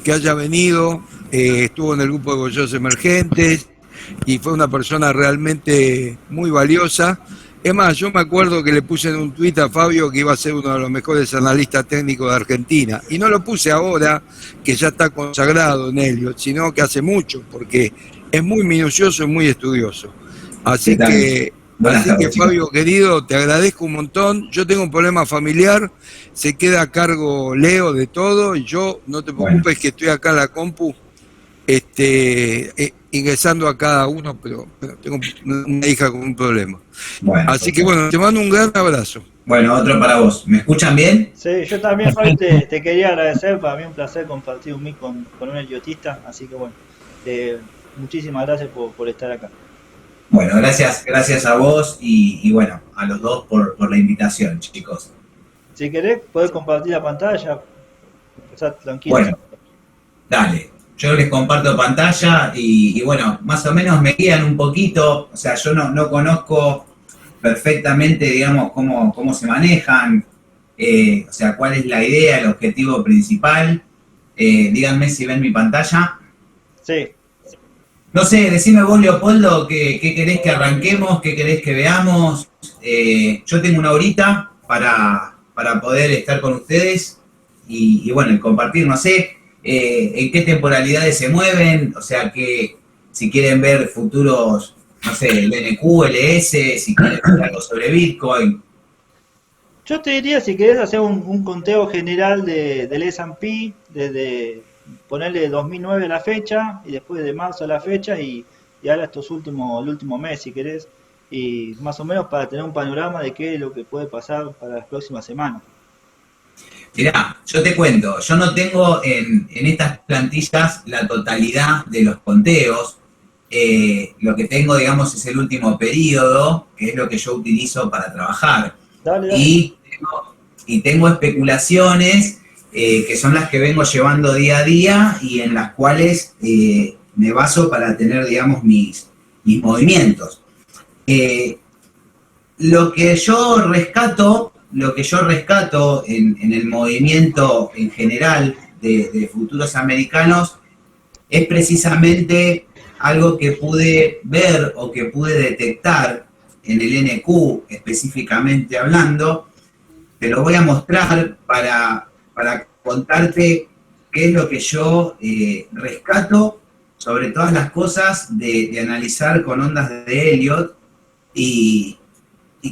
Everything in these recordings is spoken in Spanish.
que haya venido, estuvo en el grupo de Bollos Emergentes y fue una persona realmente muy valiosa. Es más, yo me acuerdo que le puse en un tuit a Fabio que iba a ser uno de los mejores analistas técnicos de Argentina. Y no lo puse ahora, que ya está consagrado en Elliot, sino que hace mucho, porque es muy minucioso y muy estudioso. ¿Qué Así tal? que, Buenas así que tardes, chicos. Fabio, querido, te agradezco un montón. Yo tengo un problema familiar, se queda a cargo Leo de todo, y yo, no te Bueno, preocupes que estoy acá en la compu ingresando a cada uno, pero tengo una hija con un problema. bueno, Así que perfecto. bueno, te mando un gran abrazo. Bueno, otro para vos. ¿Me escuchan bien? Sí, yo también, Fabi, te quería agradecer. Para mí un placer compartir un mic con un elliotista. Así que bueno, muchísimas gracias por estar acá. Bueno, gracias a vos y bueno, a los dos por la invitación, chicos. Si querés, podés compartir la pantalla. Empezar tranquilo. Bueno, dale. Yo les comparto pantalla y bueno, más o menos me guían un poquito. O sea, yo no conozco perfectamente, digamos, cómo se manejan, o sea, cuál es la idea, el objetivo principal. Díganme si ven mi pantalla. Sí. No sé, decime vos, Leopoldo, qué querés que arranquemos, qué querés que veamos. Yo tengo una horita para poder estar con ustedes y bueno, y compartir, no sé, en qué temporalidades se mueven, o sea, que si quieren ver futuros, no sé, el NQ, LS, si quieren ver algo sobre Bitcoin. Yo te diría, si querés hacer un conteo general del S&P, desde ponerle 2009 a la fecha, y después de marzo a la fecha, y ahora el último mes, si querés, y más o menos para tener un panorama de qué es lo que puede pasar para las próximas semanas. Mirá, yo te cuento, yo no tengo en estas plantillas la totalidad de los conteos. Lo que tengo, digamos, es el último periodo, que es lo que yo utilizo para trabajar. Dale, dale. Y tengo especulaciones que son las que vengo llevando día a día y en las cuales me baso para tener, digamos, mis movimientos. Lo que yo rescato en el movimiento en general de futuros americanos es precisamente algo que pude ver o que pude detectar en el NQ específicamente hablando. Te lo voy a mostrar para contarte qué es lo que yo rescato sobre todas las cosas de analizar con ondas de Elliot y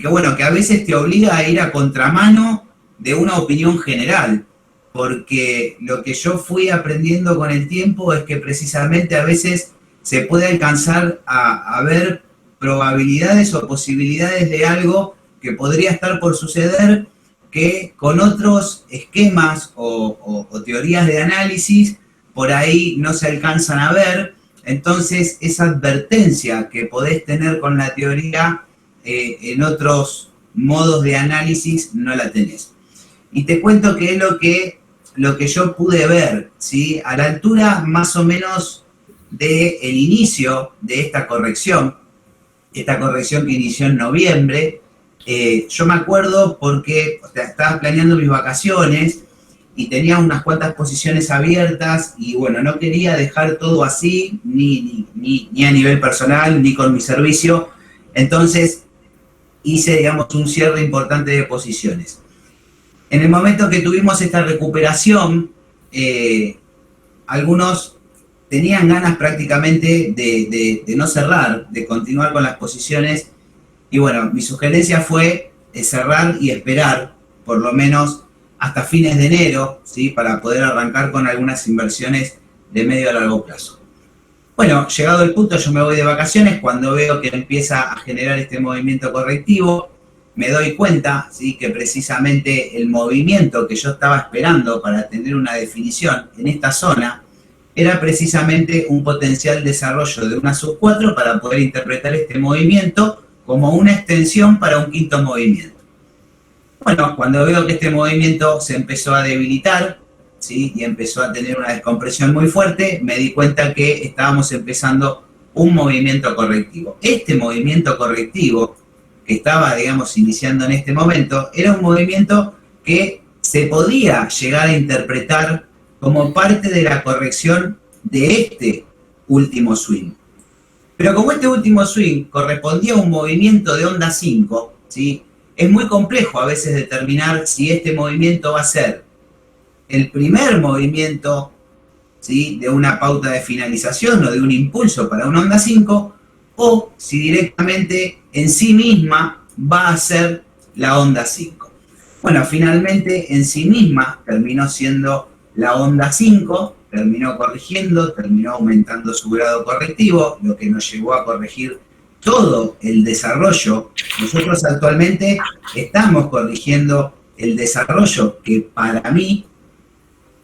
que bueno, que a veces te obliga a ir a contramano de una opinión general, porque lo que yo fui aprendiendo con el tiempo es que precisamente a veces se puede alcanzar a ver probabilidades o posibilidades de algo que podría estar por suceder que con otros esquemas o teorías de análisis por ahí no se alcanzan a ver. Entonces esa advertencia que podés tener con la teoría en otros modos de análisis no la tenés. Y te cuento que es lo que yo pude ver, ¿sí? A la altura más o menos del inicio de esta corrección que inició en noviembre. Yo me acuerdo porque estaba planeando mis vacaciones y tenía unas cuantas posiciones abiertas y bueno, no quería dejar todo así, ni a nivel personal, ni con mi servicio. Entonces hice, digamos, un cierre importante de posiciones. En el momento que tuvimos esta recuperación, algunos tenían ganas prácticamente de no cerrar, de continuar con las posiciones. Y bueno, mi sugerencia fue cerrar y esperar por lo menos hasta fines de enero, ¿sí? Para poder arrancar con algunas inversiones de medio a largo plazo. Bueno, llegado el punto, yo me voy de vacaciones. Cuando veo que empieza a generar este movimiento correctivo, me doy cuenta, ¿sí? Que precisamente el movimiento que yo estaba esperando para tener una definición en esta zona era precisamente un potencial desarrollo de una sub 4 para poder interpretar este movimiento como una extensión para un quinto movimiento. Bueno, cuando veo que este movimiento se empezó a debilitar, ¿sí? Y empezó a tener una descompresión muy fuerte, me di cuenta que estábamos empezando un movimiento correctivo. Este movimiento correctivo que estaba, digamos, iniciando en este momento, era un movimiento que se podía llegar a interpretar como parte de la corrección de este último swing. Pero como este último swing correspondía a un movimiento de onda 5, ¿sí? Es muy complejo a veces determinar si este movimiento va a ser el primer movimiento, ¿sí?, de una pauta de finalización o de un impulso para una onda 5, o si directamente en sí misma va a ser la onda 5. Bueno, finalmente en sí misma terminó siendo la onda 5, terminó corrigiendo, terminó aumentando su grado correctivo, lo que nos llevó a corregir todo el desarrollo. Nosotros actualmente estamos corrigiendo el desarrollo que para mí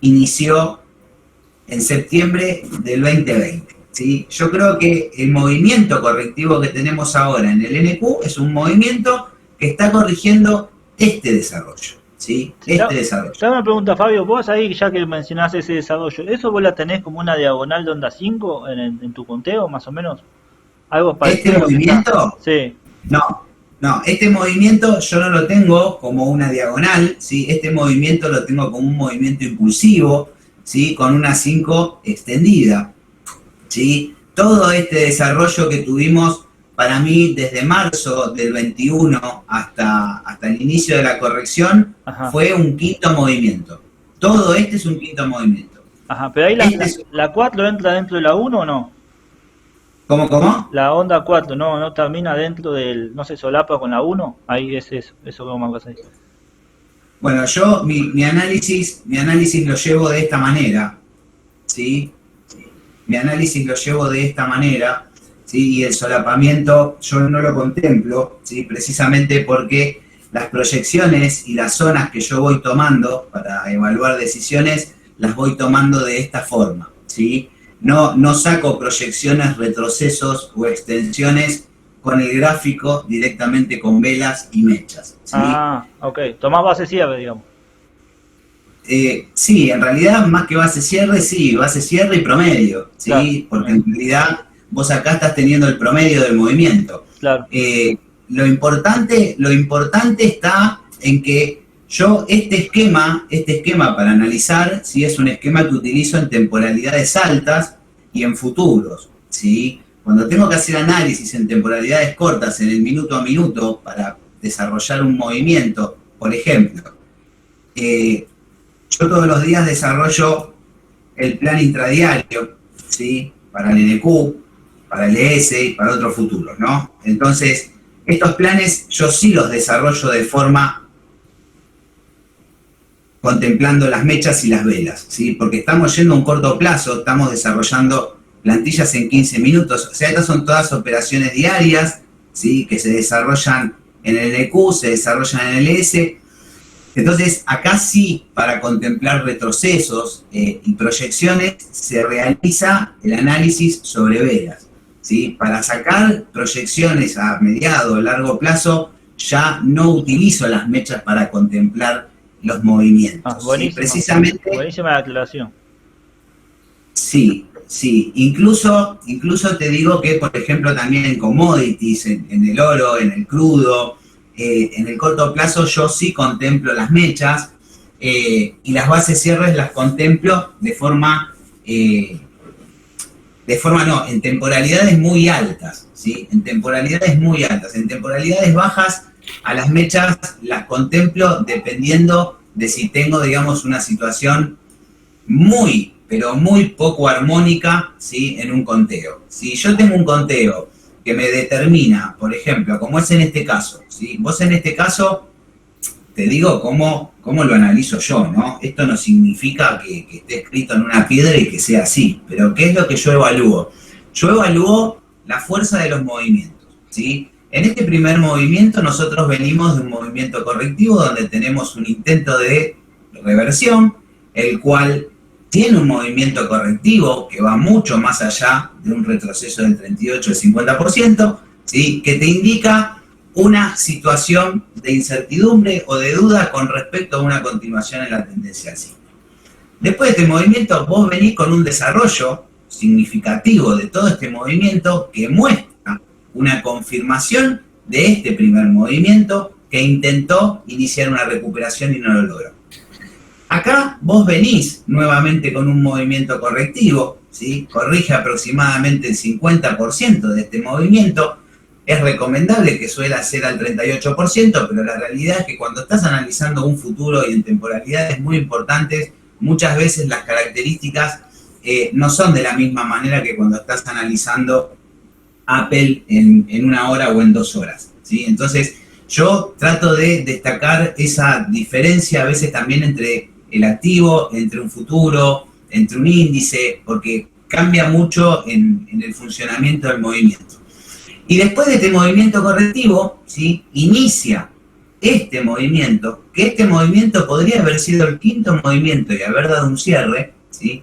inició en septiembre del 2020. ¿Sí? Yo creo que el movimiento correctivo que tenemos ahora en el NQ es un movimiento que está corrigiendo este desarrollo. ¿Sí? Este desarrollo. Ya me pregunta, Fabio, vos ahí, ya que mencionás ese desarrollo, ¿eso vos la tenés como una diagonal de onda 5 en tu conteo, más o menos? ¿Algo parecido? ¿Este movimiento? Sí. No, este movimiento yo no lo tengo como una diagonal, ¿sí? Este movimiento lo tengo como un movimiento impulsivo, ¿sí?, con una 5 extendida, ¿sí? Todo este desarrollo que tuvimos, para mí, desde marzo del 21 hasta el inicio de la corrección, Ajá. fue un quinto movimiento. Todo este es un quinto movimiento. Ajá, pero ahí la 4 entra dentro de la 1 o no? ¿Cómo? La onda 4, no termina dentro del, no se solapa con la 1, ahí es eso que vamos a hacer. Bueno, yo mi análisis lo llevo de esta manera, ¿sí? Mi análisis lo llevo de esta manera, ¿sí? Y el solapamiento yo no lo contemplo, ¿sí? Precisamente porque las proyecciones y las zonas que yo voy tomando para evaluar decisiones, las voy tomando de esta forma, ¿sí? No saco proyecciones, retrocesos o extensiones con el gráfico directamente con velas y mechas, ¿sí? Ah, ok. Tomás base cierre, digamos. Sí, en realidad más que base cierre, sí, base cierre y promedio, ¿sí? Claro. Porque en realidad vos acá estás teniendo el promedio del movimiento. Claro. Lo importante está en que yo este esquema para analizar, ¿sí?, es un esquema que utilizo en temporalidades altas y en futuros, ¿sí? Cuando tengo que hacer análisis en temporalidades cortas, en el minuto a minuto, para desarrollar un movimiento, por ejemplo, yo todos los días desarrollo el plan intradiario, ¿sí?, para el NQ, para el ES y para otros futuros, ¿no? Entonces, estos planes yo sí los desarrollo de forma contemplando las mechas y las velas, ¿sí? Porque estamos yendo a un corto plazo, estamos desarrollando plantillas en 15 minutos, o sea, estas son todas operaciones diarias, ¿sí?, que se desarrollan en el NQ, se desarrollan en el ES. Entonces, acá sí, para contemplar retrocesos y proyecciones, se realiza el análisis sobre velas, ¿sí? Para sacar proyecciones a mediado o largo plazo, ya no utilizo las mechas para contemplar los movimientos. Buenísima, ¿sí? Precisamente. Buenísima la aclaración. Sí. Incluso te digo que, por ejemplo, también en commodities, en el oro, en el crudo, en el corto plazo yo sí contemplo las mechas y las bases cierres las contemplo en temporalidades muy altas, ¿sí? En temporalidades muy altas. En temporalidades bajas a las mechas las contemplo dependiendo de si tengo, digamos, una situación muy, pero muy poco armónica, ¿sí?, en un conteo. Si yo tengo un conteo que me determina, por ejemplo, como es en este caso, ¿sí? Vos en este caso, te digo cómo lo analizo yo, ¿no? Esto no significa que esté escrito en una piedra y que sea así, pero ¿qué es lo que yo evalúo? Yo evalúo la fuerza de los movimientos, ¿sí? En este primer movimiento nosotros venimos de un movimiento correctivo donde tenemos un intento de reversión, el cual tiene un movimiento correctivo que va mucho más allá de un retroceso del 38 al 50%, ¿sí?, que te indica una situación de incertidumbre o de duda con respecto a una continuación en la tendencia alcista. Después de este movimiento, vos venís con un desarrollo significativo de todo este movimiento que muestra una confirmación de este primer movimiento que intentó iniciar una recuperación y no lo logró. Acá vos venís nuevamente con un movimiento correctivo, ¿sí? Corrige aproximadamente el 50% de este movimiento. Es recomendable que suela ser al 38%, pero la realidad es que cuando estás analizando un futuro y en temporalidades muy importantes, muchas veces las características no son de la misma manera que cuando estás analizando Apple en 1 hora o en 2 horas, ¿sí? Entonces, yo trato de destacar esa diferencia a veces también entre el activo, entre un futuro, entre un índice, porque cambia mucho en el funcionamiento del movimiento. Y después de este movimiento correctivo, ¿sí? Inicia este movimiento, que este movimiento podría haber sido el quinto movimiento y haber dado un cierre, ¿sí?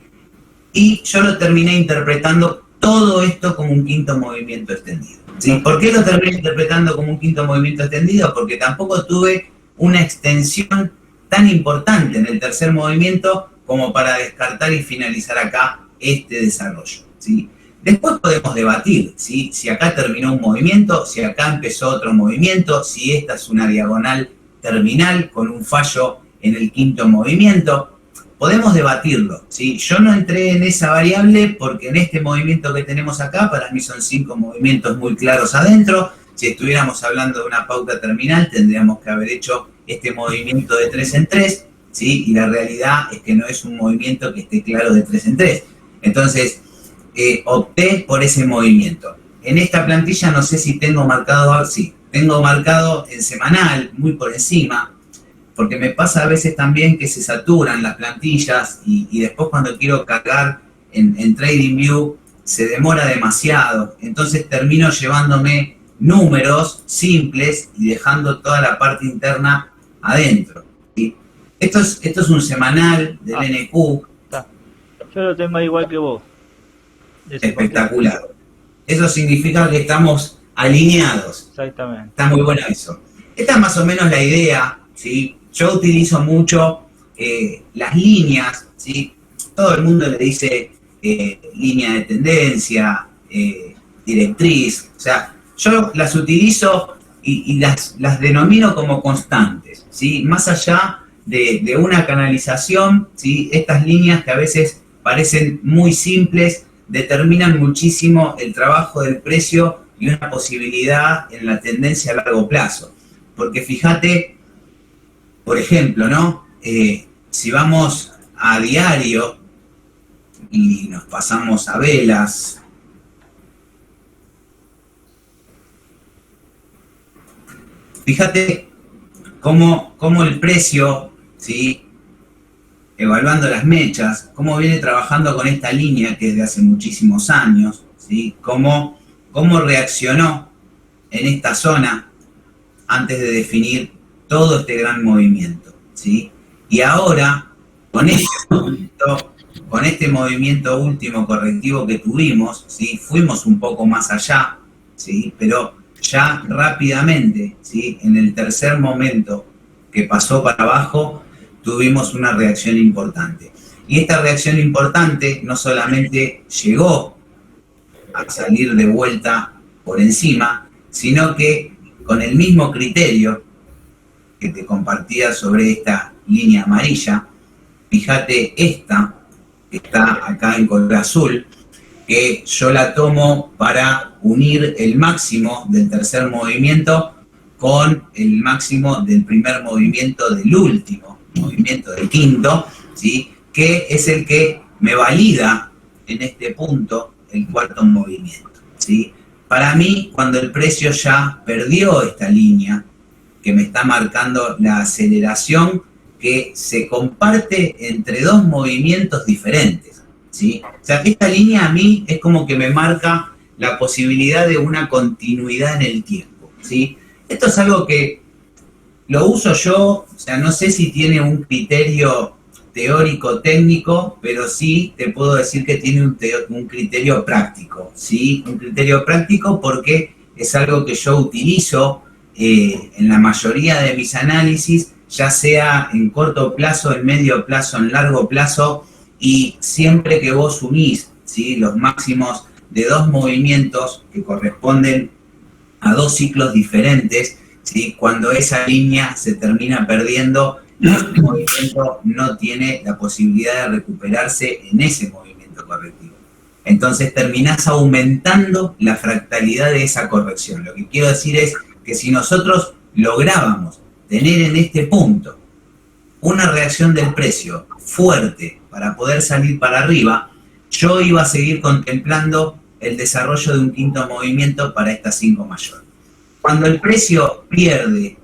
Y yo lo terminé interpretando todo esto como un quinto movimiento extendido, ¿sí? ¿Por qué lo terminé interpretando como un quinto movimiento extendido? Porque tampoco tuve una extensión tan importante en el tercer movimiento como para descartar y finalizar acá este desarrollo, ¿sí? Después podemos debatir, ¿sí? Si acá terminó un movimiento, si acá empezó otro movimiento, si esta es una diagonal terminal con un fallo en el quinto movimiento. Podemos debatirlo, ¿sí? Yo no entré en esa variable porque en este movimiento que tenemos acá, para mí son 5 movimientos muy claros adentro. Si estuviéramos hablando de una pauta terminal, tendríamos que haber hecho este movimiento de 3 en 3, ¿sí? Y la realidad es que no es un movimiento que esté claro de 3 en 3. Entonces, opté por ese movimiento. En esta plantilla no sé si tengo marcado, sí, tengo marcado en semanal, muy por encima, porque me pasa a veces también que se saturan las plantillas y después cuando quiero cargar en TradingView se demora demasiado, entonces termino llevándome números simples y dejando toda la parte interna adentro, ¿sí? Esto es un semanal del NQ. Yo lo tengo igual que vos. Espectacular. Eso significa que estamos alineados. Exactamente. Está muy bueno eso. Esta es más o menos la idea, ¿sí? Yo utilizo mucho las líneas, ¿sí? Todo el mundo le dice línea de tendencia, directriz. O sea, yo las utilizo y las denomino como constantes, ¿sí? Más allá de una canalización, ¿sí? Estas líneas que a veces parecen muy simples, determinan muchísimo el trabajo del precio y una posibilidad en la tendencia a largo plazo. Porque fíjate, por ejemplo, ¿no? Si vamos a diario y nos pasamos a velas, fíjate cómo el precio, ¿sí? Evaluando las mechas, cómo viene trabajando con esta línea que es de hace muchísimos años, ¿sí? Cómo reaccionó en esta zona antes de definir todo este gran movimiento, ¿sí? Y ahora, con este movimiento último correctivo que tuvimos, ¿sí? Fuimos un poco más allá, ¿sí? Pero ya rápidamente, ¿sí? En el tercer momento que pasó para abajo, tuvimos una reacción importante. Y esta reacción importante no solamente llegó a salir de vuelta por encima, sino que con el mismo criterio que te compartía sobre esta línea amarilla, fíjate esta, que está acá en color azul, que yo la tomo para unir el máximo del tercer movimiento con el máximo del primer movimiento del último movimiento del quinto, ¿sí? Que es el que me valida en este punto el cuarto movimiento, ¿sí? Para mí, cuando el precio ya perdió esta línea, que me está marcando la aceleración que se comparte entre dos movimientos diferentes, ¿sí? O sea, esta línea a mí es como que me marca la posibilidad de una continuidad en el tiempo, ¿sí? Esto es algo que lo uso yo, o sea, no sé si tiene un criterio teórico técnico, pero sí te puedo decir que tiene un criterio práctico, ¿sí? Un criterio práctico porque es algo que yo utilizo en la mayoría de mis análisis, ya sea en corto plazo, en medio plazo, en largo plazo, y siempre que vos unís, ¿sí? Los máximos de dos movimientos que corresponden a dos ciclos diferentes, ¿sí? Cuando esa línea se termina perdiendo, este movimiento no tiene la posibilidad de recuperarse en ese movimiento correctivo. Entonces terminás aumentando la fractalidad de esa corrección. Lo que quiero decir es que si nosotros lográbamos tener en este punto una reacción del precio fuerte para poder salir para arriba, yo iba a seguir contemplando el desarrollo de un quinto movimiento para esta 5 mayor. Cuando el precio pierde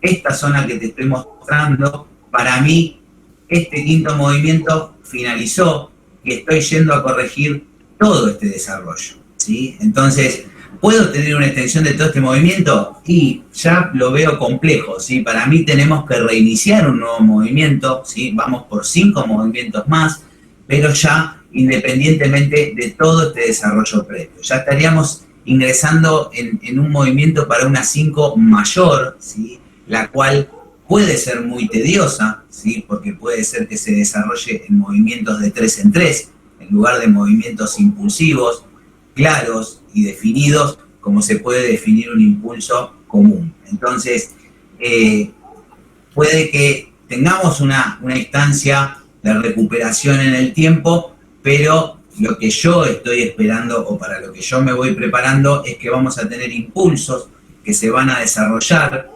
esta zona que te estoy mostrando, para mí este quinto movimiento finalizó y estoy yendo a corregir todo este desarrollo, ¿sí? Entonces, ¿puedo tener una extensión de todo este movimiento? Y ya lo veo complejo, ¿sí? Para mí tenemos que reiniciar un nuevo movimiento, ¿sí? Vamos por 5 movimientos más, pero ya independientemente de todo este desarrollo previo. Ya estaríamos ingresando en un movimiento para una 5 mayor, ¿sí? La cual puede ser muy tediosa, ¿sí? Porque puede ser que se desarrolle en movimientos de 3 en 3, en lugar de movimientos impulsivos, claros y definidos, como se puede definir un impulso común. Entonces, puede que tengamos una instancia de recuperación en el tiempo, pero lo que yo estoy esperando, o para lo que yo me voy preparando, es que vamos a tener impulsos que se van a desarrollar.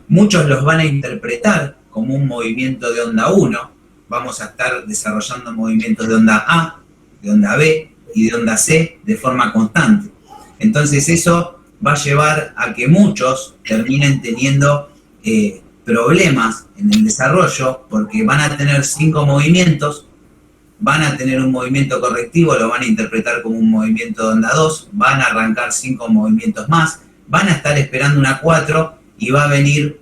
Muchos los van a interpretar como un movimiento de onda 1. Vamos a estar desarrollando movimientos de onda A, de onda B y de onda C de forma constante. Entonces eso va a llevar a que muchos terminen teniendo problemas en el desarrollo, porque van a tener 5 movimientos, van a tener un movimiento correctivo, lo van a interpretar como un movimiento de onda 2, van a arrancar 5 movimientos más, van a estar esperando una 4 y va a venir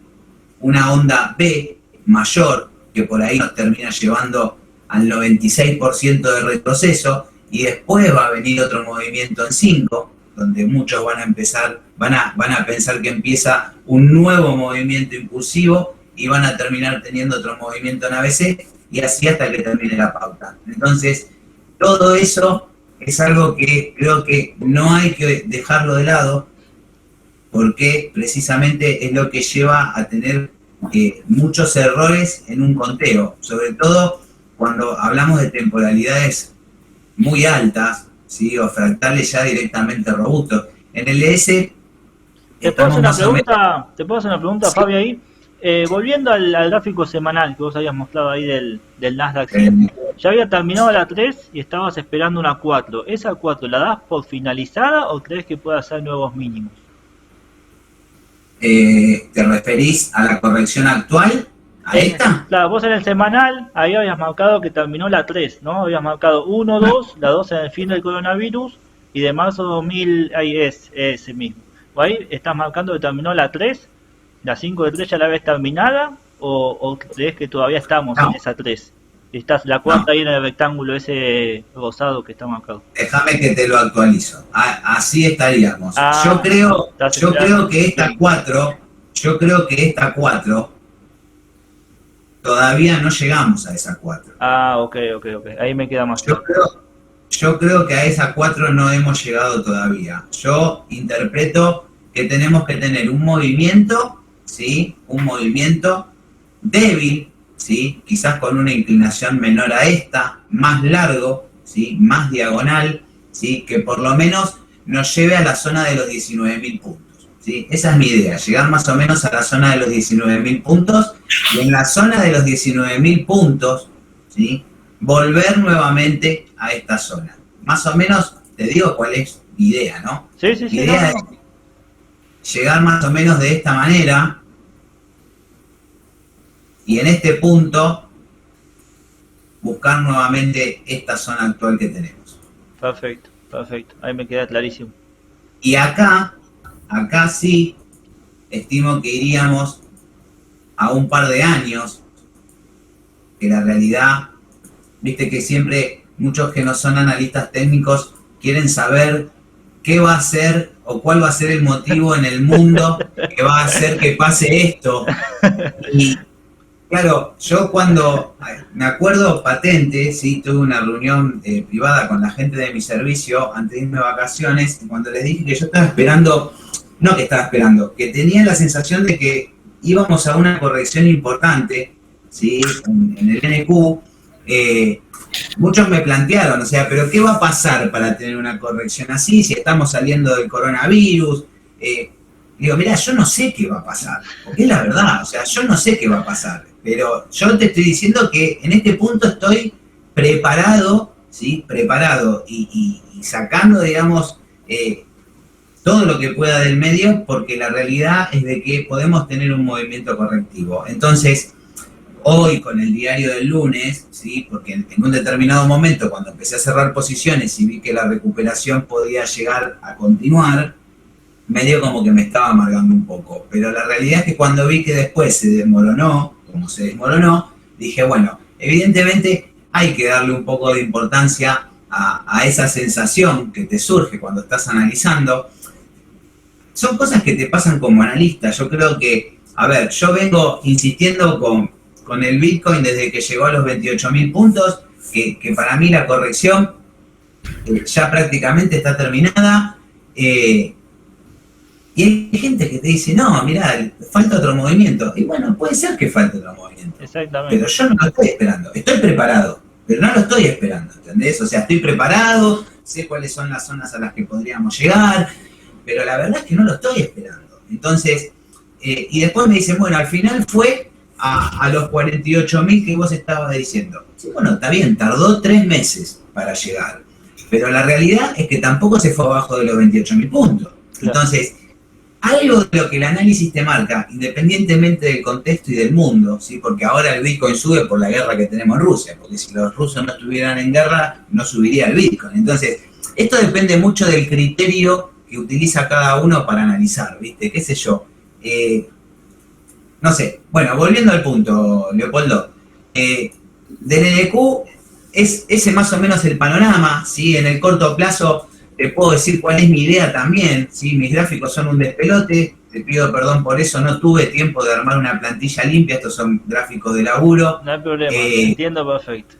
una onda B mayor, que por ahí nos termina llevando al 96% de retroceso, y después va a venir otro movimiento en 5, donde muchos van a empezar, van a pensar que empieza un nuevo movimiento impulsivo y van a terminar teniendo otro movimiento en ABC, y así hasta que termine la pauta. Entonces, todo eso es algo que creo que no hay que dejarlo de lado, porque precisamente es lo que lleva a tener muchos errores en un conteo, sobre todo cuando hablamos de temporalidades muy altas, ¿sí? O fractales ya directamente robustos. En el ES ¿Te puedo hacer una pregunta, sí, Fabio, ahí? Volviendo al gráfico semanal que vos habías mostrado ahí del Nasdaq 100, ya había terminado la 3 y estabas esperando una 4. ¿Esa 4 la das por finalizada o crees que puede hacer nuevos mínimos? ¿Te referís a la corrección actual? ¿A esta? Claro, vos en el semanal ahí habías marcado que terminó la 3, ¿no? Habías marcado 1, 2, la 2 en el fin del coronavirus, y de marzo 2000 ahí es ese mismo. ¿O ahí estás marcando que terminó la 3? ¿La 5 de 3 ya la ves terminada? ¿O crees que todavía estamos en esa 3? Estás la cuarta ahí en el rectángulo ese rosado que está marcado. Déjame que te lo actualizo. Así estaríamos. Yo creo que esta 4, todavía no llegamos a esa 4. Ok. Ahí me queda más claro. Yo creo que a esa 4 no hemos llegado todavía. Yo interpreto que tenemos que tener un movimiento, ¿sí? Un movimiento débil, ¿sí? Quizás con una inclinación menor a esta, más largo, ¿sí? Más diagonal, ¿sí? Que por lo menos nos lleve a la zona de los 19.000 puntos. ¿Sí? Esa es mi idea, llegar más o menos a la zona de los 19.000 puntos, y en la zona de los 19.000 puntos, ¿sí? Volver nuevamente a esta zona. Más o menos te digo cuál es mi idea, ¿no? Sí. Mi idea es llegar más o menos de esta manera, y en este punto buscar nuevamente esta zona actual que tenemos. Perfecto. Ahí me queda clarísimo. Y acá sí estimo que iríamos a un par de años, que la realidad, viste que siempre muchos que no son analistas técnicos quieren saber qué va a ser o cuál va a ser el motivo en el mundo que va a hacer que pase esto. Y claro, yo cuando me acuerdo patente, sí, tuve una reunión privada con la gente de mi servicio antes de irme de vacaciones, y cuando les dije que yo estaba esperando, que tenía la sensación de que íbamos a una corrección importante, ¿sí? En el NQ, muchos me plantearon, o sea, pero ¿qué va a pasar para tener una corrección así si estamos saliendo del coronavirus? Digo, mira, yo no sé qué va a pasar, porque es la verdad, o sea, yo no sé qué va a pasar, pero yo te estoy diciendo que en este punto estoy preparado, ¿sí? Preparado y sacando, digamos, todo lo que pueda del medio, porque la realidad es de que podemos tener un movimiento correctivo. Entonces, hoy con el diario del lunes, ¿sí? Porque en un determinado momento, cuando empecé a cerrar posiciones y vi que la recuperación podía llegar a continuar, medio como que me estaba amargando un poco. Pero la realidad es que cuando vi que después se desmoronó, como se desmoronó, dije, bueno, evidentemente hay que darle un poco de importancia a esa sensación que te surge cuando estás analizando. Son cosas que te pasan como analista. Yo creo que, a ver, yo vengo insistiendo con el Bitcoin desde que llegó a los 28.000 puntos, que para mí la corrección ya prácticamente está terminada. Y hay gente que te dice, no, mirá, falta otro movimiento. Y bueno, puede ser que falte otro movimiento. Exactamente. Pero yo no lo estoy esperando. Estoy preparado, pero no lo estoy esperando, ¿entendés? O sea, estoy preparado, sé cuáles son las zonas a las que podríamos llegar, pero la verdad es que no lo estoy esperando. Entonces, y después me dicen, bueno, al final fue a los 48.000 que vos estabas diciendo. Sí, bueno, está bien, tardó 3 meses para llegar. Pero la realidad es que tampoco se fue abajo de los 28.000 puntos. Claro. Entonces, algo de lo que el análisis te marca, independientemente del contexto y del mundo, ¿sí? Porque ahora el Bitcoin sube por la guerra que tenemos en Rusia, porque si los rusos no estuvieran en guerra, no subiría el Bitcoin. Entonces, esto depende mucho del criterio que utiliza cada uno para analizar, ¿viste? ¿Qué sé yo? No sé. Bueno, volviendo al punto, Leopoldo. Del NQ, es ese más o menos el panorama, ¿sí? En el corto plazo te puedo decir cuál es mi idea también, ¿sí? Mis gráficos son un despelote, te pido perdón por eso, no tuve tiempo de armar una plantilla limpia, estos son gráficos de laburo. No hay problema, entiendo perfecto.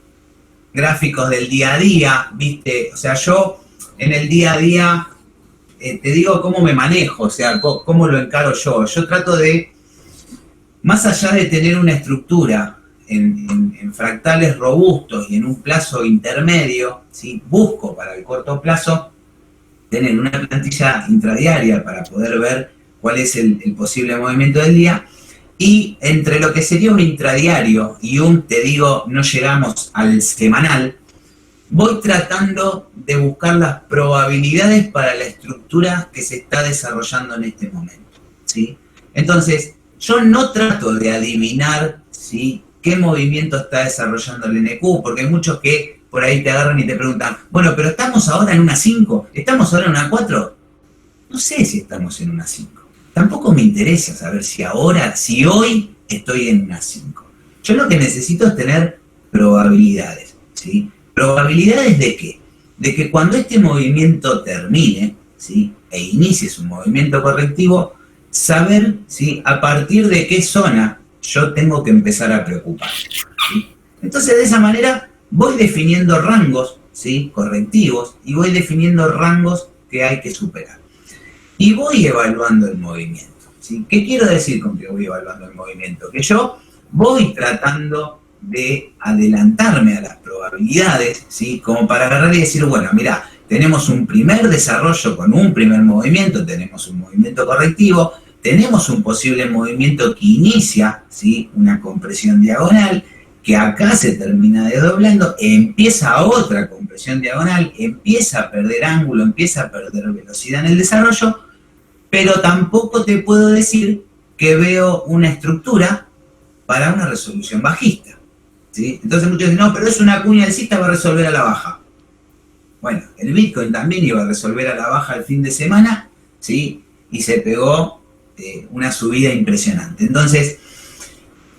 Gráficos del día a día, ¿viste? O sea, yo en el día a día te digo cómo me manejo, o sea, cómo lo encaro yo. Yo trato de, más allá de tener una estructura en fractales robustos y en un plazo intermedio, ¿sí? Busco para el corto plazo tener una plantilla intradiaria para poder ver cuál es el posible movimiento del día, y entre lo que sería un intradiario y te digo, no llegamos al semanal, voy tratando de buscar las probabilidades para la estructura que se está desarrollando en este momento, ¿sí? Entonces, yo no trato de adivinar, ¿sí?, qué movimiento está desarrollando el NQ, porque hay muchos que por ahí te agarran y te preguntan, bueno, pero ¿estamos ahora en una 5? ¿Estamos ahora en una 4? No sé si estamos en una 5. Tampoco me interesa saber si hoy estoy en una 5. Yo lo que necesito es tener probabilidades, ¿sí? ¿Probabilidades de qué? De que cuando este movimiento termine, ¿sí?, e inicie su movimiento correctivo, saber, ¿sí?, a partir de qué zona yo tengo que empezar a preocupar, ¿sí? Entonces, de esa manera voy definiendo rangos, ¿sí?, correctivos, y voy definiendo rangos que hay que superar. Y voy evaluando el movimiento, ¿sí? ¿Qué quiero decir con que voy evaluando el movimiento? Que yo voy tratando de adelantarme a las probabilidades, ¿sí?, como para agarrar y decir, bueno, mirá, tenemos un primer desarrollo con un primer movimiento, tenemos un movimiento correctivo, tenemos un posible movimiento que inicia, ¿sí?, una compresión diagonal, que acá se termina desdoblando, empieza otra compresión diagonal, empieza a perder ángulo, empieza a perder velocidad en el desarrollo, pero tampoco te puedo decir que veo una estructura para una resolución bajista, ¿sí? Entonces muchos dicen, no, pero es una cuña alcista, va a resolver a la baja. Bueno, el Bitcoin también iba a resolver a la baja el fin de semana, ¿sí?, y se pegó una subida impresionante. Entonces,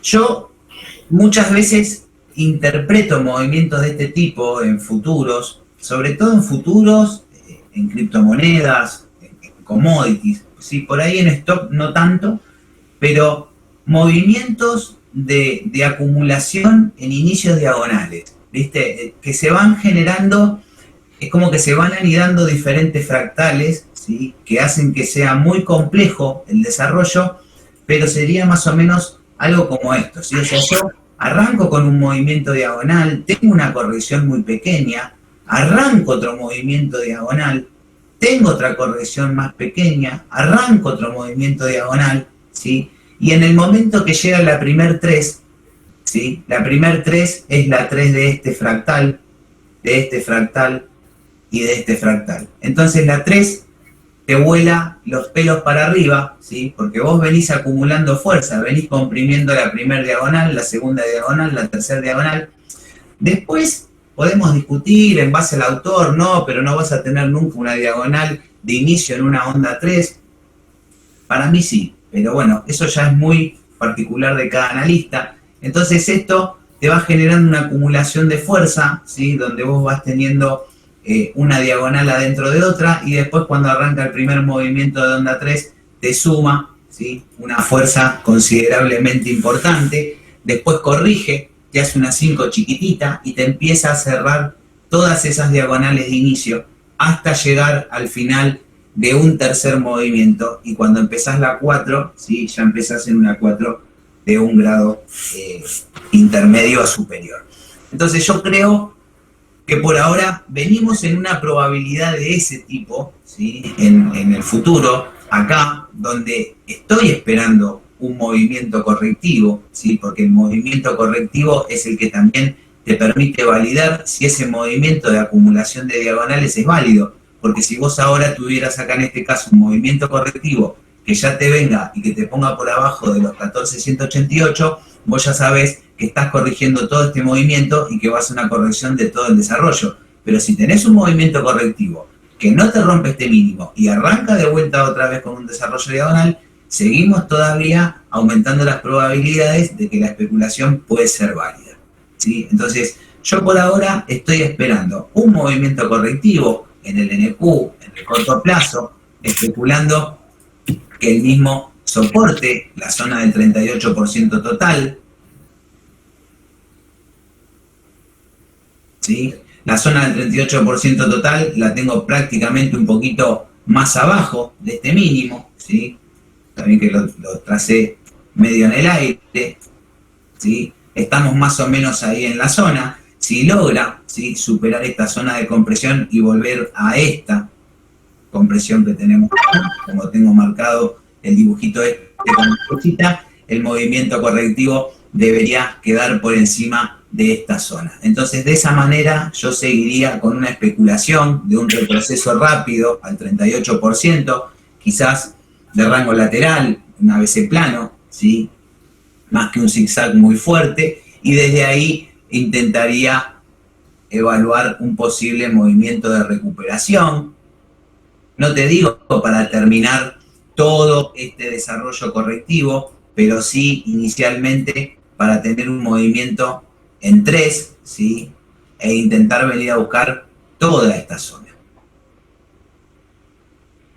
yo muchas veces interpreto movimientos de este tipo en futuros, sobre todo en futuros, en criptomonedas, en commodities, ¿sí? Por ahí en stock no tanto, pero movimientos de acumulación en inicios diagonales, ¿viste? Que se van generando, es como que se van anidando diferentes fractales, ¿sí?, que hacen que sea muy complejo el desarrollo, pero sería más o menos algo como esto, ¿sí? O sea, yo arranco con un movimiento diagonal, tengo una corrección muy pequeña, arranco otro movimiento diagonal, tengo otra corrección más pequeña, arranco otro movimiento diagonal, ¿sí? Y en el momento que llega la primer 3, ¿sí? La primer 3 es la 3 de este fractal y de este fractal. Entonces la 3 te vuela los pelos para arriba, ¿sí? Porque vos venís acumulando fuerza, venís comprimiendo la primera diagonal, la segunda diagonal, la tercera diagonal. Después podemos discutir en base al autor, no, pero no vas a tener nunca una diagonal de inicio en una onda 3. Para mí sí, pero bueno, eso ya es muy particular de cada analista. Entonces esto te va generando una acumulación de fuerza, ¿sí? Donde vos vas teniendo una diagonal adentro de otra, y después cuando arranca el primer movimiento de onda 3 te suma, ¿sí? Una fuerza considerablemente importante, después corrige, te hace una 5 chiquitita y te empieza a cerrar todas esas diagonales de inicio hasta llegar al final de un tercer movimiento, y cuando empezás la 4, ¿sí? Ya empezás en una 4 de un grado intermedio a superior. Entonces yo creo que por ahora venimos en una probabilidad de ese tipo, ¿sí? En el futuro, acá, donde estoy esperando un movimiento correctivo, ¿sí? Porque el movimiento correctivo es el que también te permite validar si ese movimiento de acumulación de diagonales es válido, porque si vos ahora tuvieras acá en este caso un movimiento correctivo que ya te venga y que te ponga por abajo de los 14.188, vos ya sabés que estás corrigiendo todo este movimiento y que va a ser una corrección de todo el desarrollo. Pero si tenés un movimiento correctivo que no te rompe este mínimo y arranca de vuelta otra vez con un desarrollo diagonal, seguimos todavía aumentando las probabilidades de que la especulación puede ser válida, ¿sí? Entonces, yo por ahora estoy esperando un movimiento correctivo en el NQ, en el corto plazo, especulando que el mismo soporte la zona del 38% total, ¿sí? La zona del 38% total la tengo prácticamente un poquito más abajo de este mínimo, ¿sí? También que lo tracé medio en el aire, ¿sí? Estamos más o menos ahí en la zona. Si logra, ¿sí? Superar esta zona de compresión y volver a esta compresión que tenemos acá, como tengo marcado el dibujito este con la flechita, el movimiento correctivo debería quedar por encima de esta zona. Entonces, de esa manera, yo seguiría con una especulación de un retroceso rápido al 38%, quizás de rango lateral, un ABC plano, ¿sí? Más que un zigzag muy fuerte, y desde ahí intentaría evaluar un posible movimiento de recuperación. No te digo para terminar todo este desarrollo correctivo, pero sí inicialmente para tener un movimiento en 3, ¿sí? E intentar venir a buscar toda esta zona.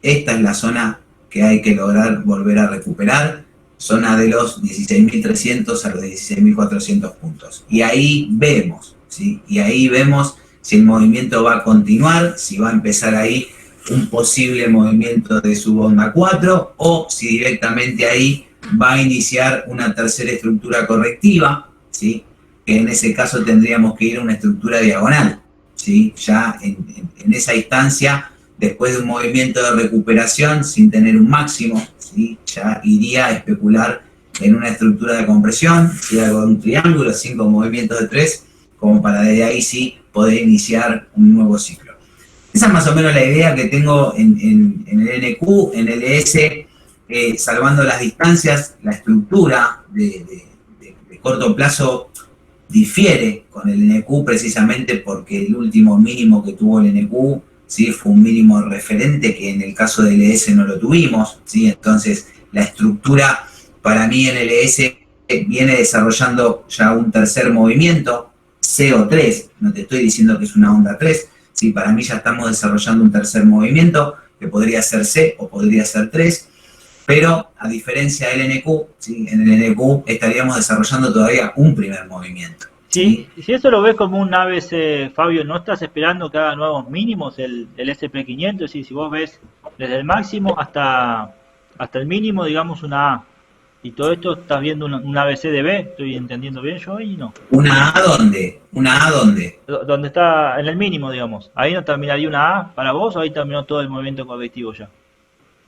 Esta es la zona que hay que lograr volver a recuperar, zona de los 16.300 a los 16.400 puntos. Y ahí vemos, ¿sí? Y ahí vemos si el movimiento va a continuar, si va a empezar ahí un posible movimiento de subonda 4, o si directamente ahí va a iniciar una tercera estructura correctiva, ¿sí? Que en ese caso tendríamos que ir a una estructura diagonal, ¿sí? Ya en esa instancia, después de un movimiento de recuperación sin tener un máximo, ¿sí? Ya iría a especular en una estructura de compresión, ¿sí? Algo de un triángulo, 5 movimientos de 3, como para de ahí sí poder iniciar un nuevo ciclo. Esa es más o menos la idea que tengo en el NQ, en el ES, salvando las distancias. La estructura de corto plazo difiere con el NQ precisamente porque el último mínimo que tuvo el NQ, ¿sí? Fue un mínimo referente que en el caso del ES no lo tuvimos, ¿sí? Entonces la estructura para mí en el ES viene desarrollando ya un tercer movimiento, CO3, no te estoy diciendo que es una onda 3, ¿sí? Para mí ya estamos desarrollando un tercer movimiento que podría ser C o podría ser 3, pero a diferencia del NQ, ¿sí? En el NQ estaríamos desarrollando todavía un primer movimiento. Sí, si eso lo ves como un ABC, Fabio, ¿no estás esperando que haga nuevos mínimos el SP500? Si vos ves desde el máximo hasta el mínimo, digamos una A, Y todo esto estás viendo una ABC de B, estoy entendiendo bien yo ahí, ¿no? ¿Una A dónde? ¿Una A dónde? Donde está en el mínimo, digamos. Ahí no terminaría una A para vos o ahí terminó todo el movimiento correctivo ya.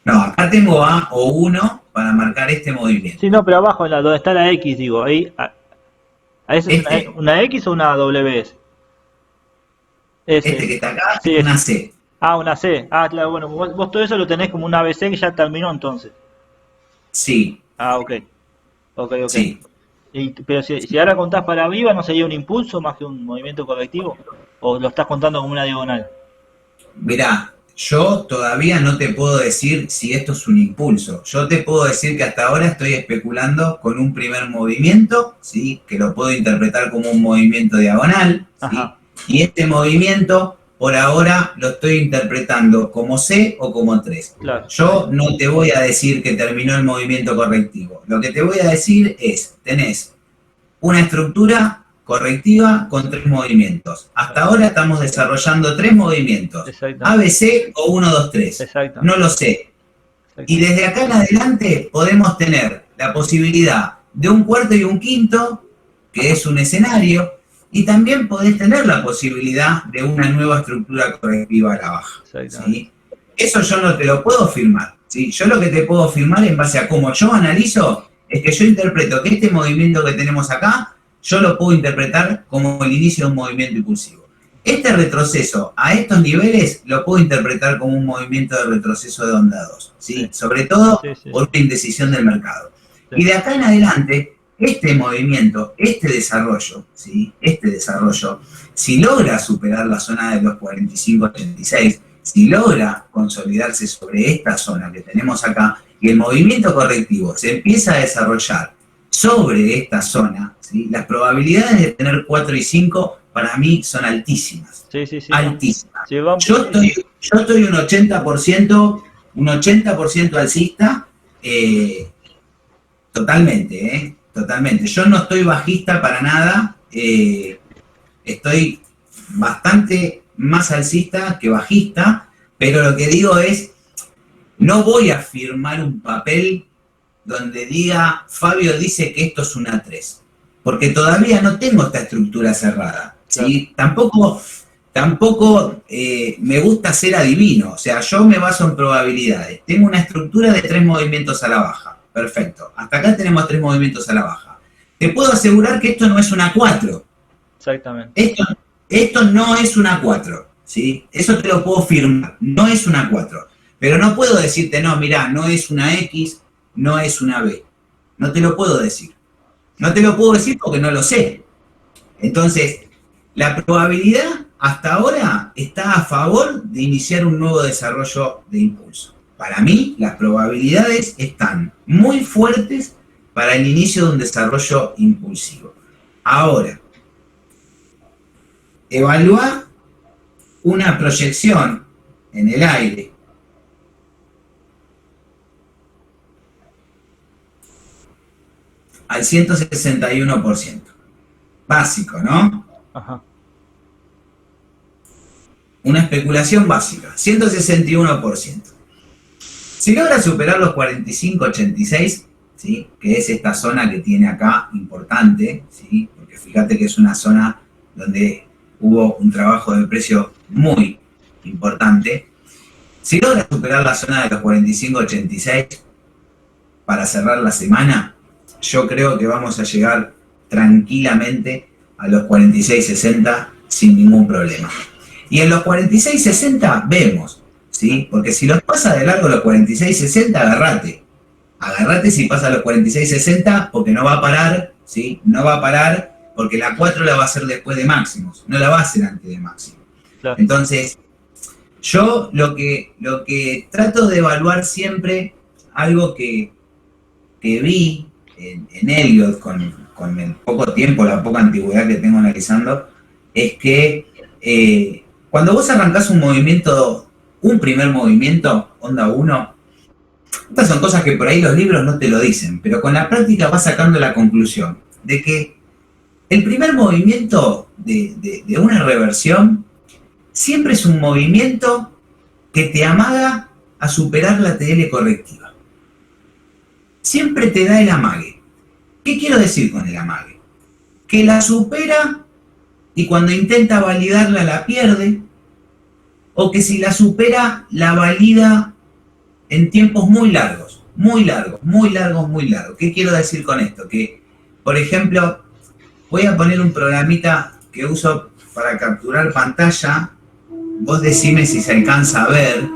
No, acá tengo A o 1 para marcar este Sí, movimiento. no, pero abajo, donde está la X, digo, ahí, ¿a eso es Este, una X o una WS? este Ese, que está acá sí, es una ese. C. Ah, una C. Ah, claro, bueno, vos todo eso lo tenés como una ABC que ya terminó entonces. Sí, Ah, ok, ok, ok. sí. Pero si ahora contás para arriba, ¿no sería un impulso más que un movimiento correctivo? ¿O lo estás contando como una diagonal? Mirá, yo todavía no te puedo decir si esto es un impulso. Yo te puedo decir que hasta ahora estoy especulando con un primer movimiento, ¿sí? Que lo puedo interpretar como un movimiento diagonal, ¿sí? Ajá, Y este movimiento, por ahora, lo estoy interpretando como C o como 3. claro, ahí Yo está. no te voy a decir que terminó el movimiento correctivo. Lo que te voy a decir es, tenés una estructura correctiva con 3 movimientos. Hasta ahora estamos desarrollando 3 movimientos. Exactamente, ABC o 1, 2, 3. No exactamente, lo sé. Y exactamente. desde acá en adelante podemos tener la posibilidad de un cuarto y un quinto, que Ajá, es un escenario, y también podés tener la posibilidad de una nueva estructura correctiva a la baja. exactamente. ¿Sí? Eso yo no te lo puedo firmar. ¿Sí? Yo lo que te puedo firmar en base a cómo yo analizo es que yo interpreto que este movimiento que tenemos acá, yo lo puedo interpretar como el inicio de un movimiento impulsivo. Este retroceso a estos niveles lo puedo interpretar como un movimiento de retroceso de onda 2, ¿sí? Sí, Sobre todo sí, sí, por sí, una indecisión del mercado. sí, Y de acá en adelante, este movimiento, este desarrollo, ¿sí? Este desarrollo, si logra superar la zona de los 45-86, si logra consolidarse sobre esta zona que tenemos acá, y el movimiento correctivo se empieza a desarrollar sobre esta zona, ¿sí? Las probabilidades de tener 4 y 5 para mí son altísimas. sí, sí, sí, no. Altísimas. Si va un Yo poco, estoy, yo estoy un 80% alcista, totalmente, totalmente. Yo no estoy bajista para nada, estoy bastante más alcista que bajista, pero lo que digo es, no voy a firmar un papel donde diga, Fabio dice que esto es una 3, porque todavía no tengo esta estructura cerrada, claro, ¿sí? Tampoco me gusta ser adivino, o sea, yo me baso en probabilidades. Tengo una estructura de 3 movimientos a la baja, perfecto. Hasta acá tenemos 3 movimientos a la baja. Te puedo asegurar que esto no es una 4. exactamente. Esto, esto no es una 4, ¿sí? Eso te lo puedo firmar, no es una 4. Pero no puedo decirte, no, mirá, no es una X, no es una B. No te lo puedo decir. No te lo puedo decir porque no lo sé. Entonces, la probabilidad hasta ahora está a favor de iniciar un nuevo desarrollo de impulso. Para mí, las probabilidades están muy fuertes para el inicio de un desarrollo impulsivo. Ahora, evalúa una proyección en el aire al 161%. Básico, ¿no? Ajá, Una especulación básica, 161%. Si logra superar los 45-86, ¿sí? Que es esta zona que tiene acá importante, ¿sí? Porque fíjate que es una zona donde hubo un trabajo de precio muy importante. Si logra superar la zona de los 45-86 para cerrar la semana, yo creo que vamos a llegar tranquilamente a los 46-60 sin ningún problema. Y en los 46-60 vemos, ¿sí? Porque si los pasa de largo los 46-60, agarrate. Agarrate si pasa los 46-60 porque no va a parar, ¿sí? No va a parar porque la 4 la va a hacer después de máximos, no la va a hacer antes de máximo. claro. Entonces, yo lo que trato de evaluar siempre, algo que vi en Elliot con el poco tiempo, la poca antigüedad que tengo analizando, es que cuando vos arrancás un primer movimiento, onda 1, estas son cosas que por ahí los libros no te lo dicen, pero con la práctica vas sacando la conclusión de que el primer movimiento de una reversión siempre es un movimiento que te amaga a superar la TL correctiva. siempre te da el amague. ¿Qué quiero decir con el amague? Que la supera y cuando intenta validarla la pierde, o que si la supera la valida en tiempos muy largos, muy largos, muy largos, muy largos. ¿Qué quiero decir con esto? Que, por ejemplo, voy a poner un programita que uso para capturar pantalla. Vos decime si se alcanza a ver,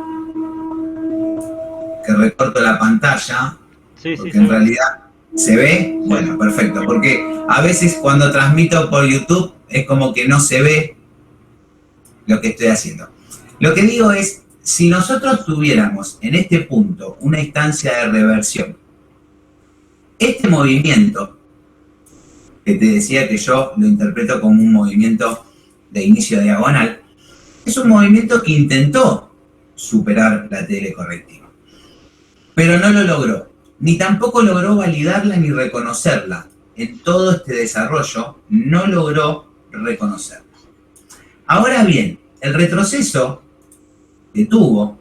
que recorto la pantalla, Sí, porque sí, en sí. realidad se ve. Bueno, perfecto, porque a veces cuando transmito por YouTube es como que no se ve lo que estoy haciendo. Lo que digo es, si nosotros tuviéramos en este punto una instancia de reversión, este movimiento, que te decía que yo lo interpreto como un movimiento de inicio diagonal, es un movimiento que intentó superar la TL correctiva, pero no lo logró, ni tampoco logró validarla ni reconocerla. En todo este desarrollo no logró reconocerla. Ahora bien, el retroceso que tuvo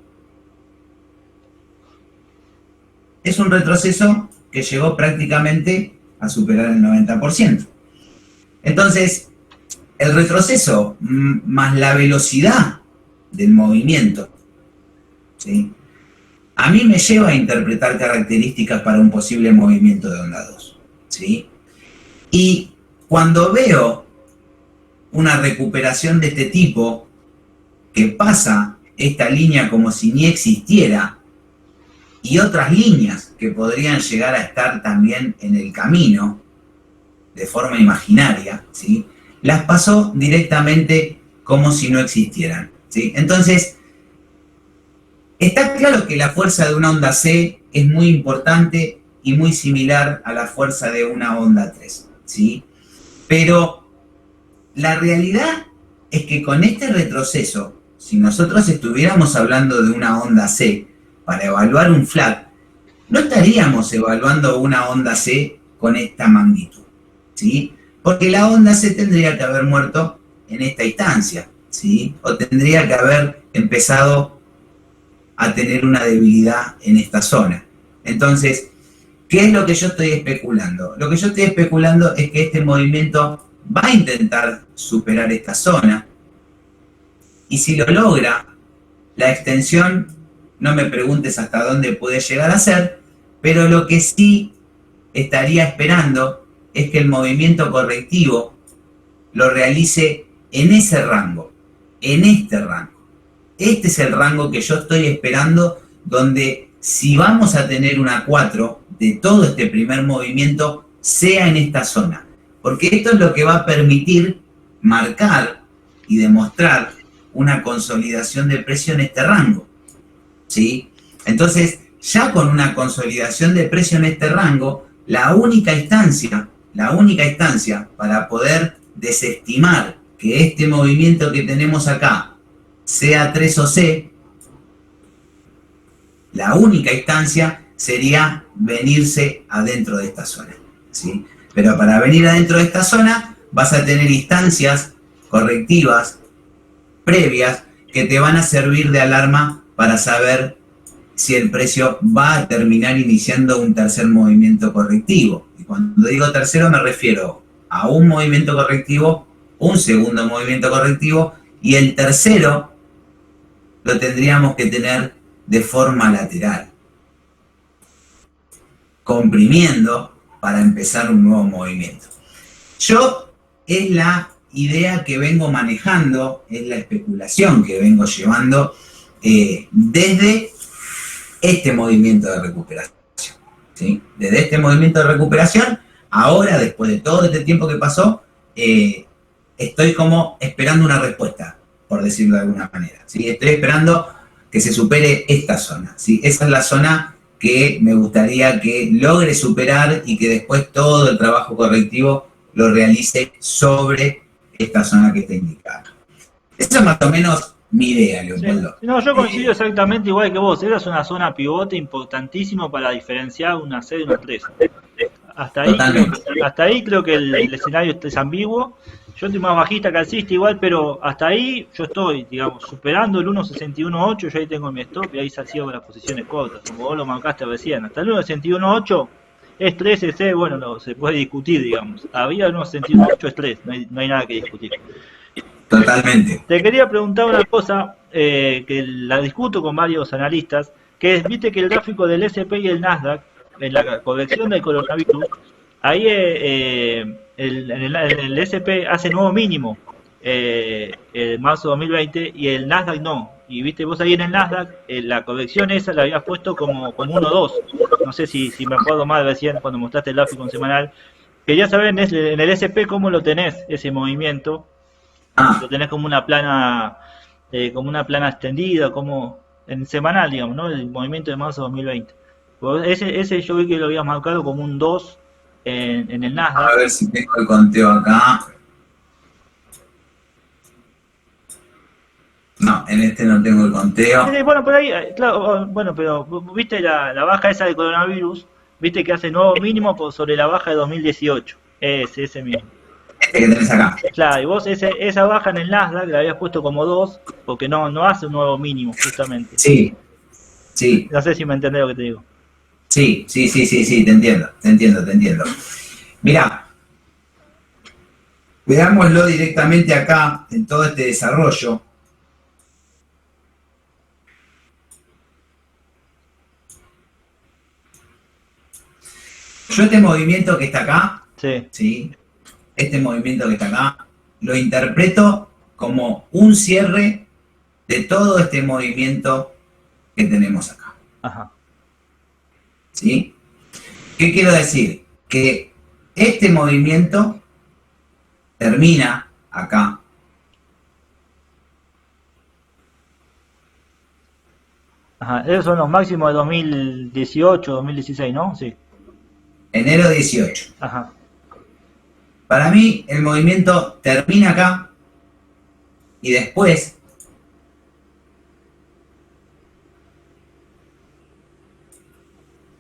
es un retroceso que llegó prácticamente a superar el 90%. Entonces, el retroceso más la velocidad del movimiento, ¿sí?, a mí me lleva a interpretar características para un posible movimiento de onda 2. ¿Sí? Y cuando veo una recuperación de este tipo que pasa esta línea como si ni existiera y otras líneas que podrían llegar a estar también en el camino de forma imaginaria, ¿sí?, las pasó directamente como si no existieran, ¿sí? Entonces, está claro que la fuerza de una onda C es muy importante y muy similar a la fuerza de una onda 3, ¿sí? Pero la realidad es que con este retroceso, si nosotros estuviéramos hablando de una onda C para evaluar un flat, no estaríamos evaluando una onda C con esta magnitud, ¿sí? Porque la onda C tendría que haber muerto en esta instancia, ¿sí? O tendría que haber empezado a tener una debilidad en esta zona. Entonces, ¿qué es lo que yo estoy especulando? Lo que yo estoy especulando es que este movimiento va a intentar superar esta zona y si lo logra, la extensión, no me preguntes hasta dónde puede llegar a ser, pero lo que sí estaría esperando es que el movimiento correctivo lo realice en ese rango, en este rango. Este es el rango que yo estoy esperando, donde si vamos a tener una 4 de todo este primer movimiento, sea en esta zona. Porque esto es lo que va a permitir marcar y demostrar una consolidación de precio en este rango, ¿sí? Entonces, ya con una consolidación de precio en este rango, la única instancia para poder desestimar que este movimiento que tenemos acá sea 3 o C, la única instancia sería venirse adentro de esta zona, ¿sí? Pero para venir adentro de esta zona vas a tener instancias correctivas previas que te van a servir de alarma para saber si el precio va a terminar iniciando un tercer movimiento correctivo. Y cuando digo tercero me refiero a un movimiento correctivo, un segundo movimiento correctivo, y el tercero lo tendríamos que tener de forma lateral, comprimiendo para empezar un nuevo movimiento. Yo, es la idea que vengo manejando, es la especulación que vengo llevando desde este movimiento de recuperación, ¿sí? Desde este movimiento de recuperación, ahora, después de todo este tiempo que pasó, estoy como esperando una respuesta, por decirlo de alguna manera, ¿sí? Estoy esperando que se supere esta zona, ¿sí? Esa es la zona que me gustaría que logre superar y que después todo el trabajo correctivo lo realice sobre esta zona que está indicada. Esa es más o menos mi idea, Leopoldo. Sí. No, yo coincido exactamente igual que vos. Esa es una zona pivote importantísimo para diferenciar una C de una 3. Hasta ahí creo que el escenario es ambiguo. Yo estoy más bajista que alcista igual, pero hasta ahí yo estoy, digamos, superando el 1.61.8, yo ahí tengo mi stop y ahí salcido con las posiciones cortas, como vos lo marcaste recién. Hasta el 1.61.8 es 3 ese, bueno, no, se puede discutir, digamos. Había el 1.61.8 es 3, no hay nada que discutir. Totalmente. Te quería preguntar una cosa, que la discuto con varios analistas, que es, viste que el gráfico del S&P y el Nasdaq, en la corrección del coronavirus, ahí el S&P hace nuevo mínimo en marzo de 2020 y el Nasdaq no. Y viste, vos ahí en el Nasdaq, la corrección esa la habías puesto como 1-2. No sé si me acuerdo mal recién cuando mostraste el gráfico en semanal. Quería saber en el S&P cómo lo tenés, ese movimiento. Ah, Lo tenés como una plana extendida, como en semanal, digamos, ¿no? El movimiento de marzo de 2020. Ese yo vi que lo habías marcado como un 2 en el a Nasdaq. ver si tengo el conteo acá. No, en este no tengo el conteo. Bueno, por ahí, claro, bueno, pero viste la baja esa del coronavirus, viste que hace nuevo mínimo sobre la baja de 2018. Ese mismo. Este que tenés acá. Claro, y vos esa baja en el Nasdaq la habías puesto como 2 porque no hace un nuevo mínimo, justamente. Sí, sí, No sé si me entendés lo que te digo. sí, te entiendo. Mirá, veámoslo directamente acá en todo este desarrollo. Yo este movimiento que está acá, Sí. ¿sí? Este movimiento que está acá, lo interpreto como un cierre de todo este movimiento que tenemos acá. Ajá. ¿Sí? ¿Qué quiero decir? Que este movimiento termina acá. Ajá. Esos son los máximos de 2018, 2016, ¿no? Sí. Enero 18. Ajá. Para mí, el movimiento termina acá y después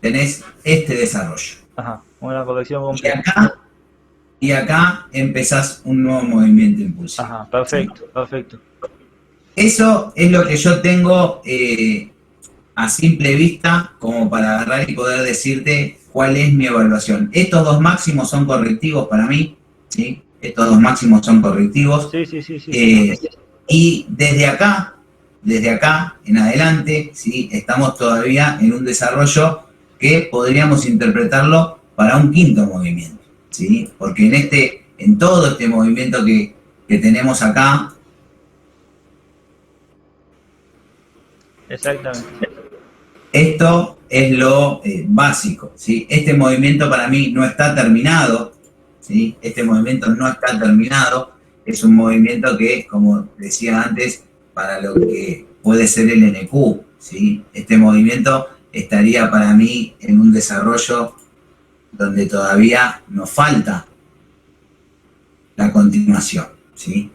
tenés este desarrollo. Ajá. Una corrección Y completa. acá, y acá empezás un nuevo movimiento impulsivo. Ajá. Perfecto, perfecto. Eso es lo que yo tengo a simple vista como para agarrar y poder decirte cuál es mi evaluación. Estos dos máximos son correctivos para mí, ¿sí? Estos dos máximos son correctivos. Sí. Y desde acá en adelante, ¿sí? Estamos todavía en un desarrollo que podríamos interpretarlo para un quinto movimiento, ¿sí? Porque en todo este movimiento que tenemos acá, Exactamente. esto es lo básico, ¿sí? Este movimiento para mí no está terminado, ¿sí? Este movimiento no está terminado, es un movimiento que, como decía antes, para lo que puede ser el NQ, ¿sí? Este movimiento estaría para mí en un desarrollo donde todavía nos falta la continuación, ¿sí?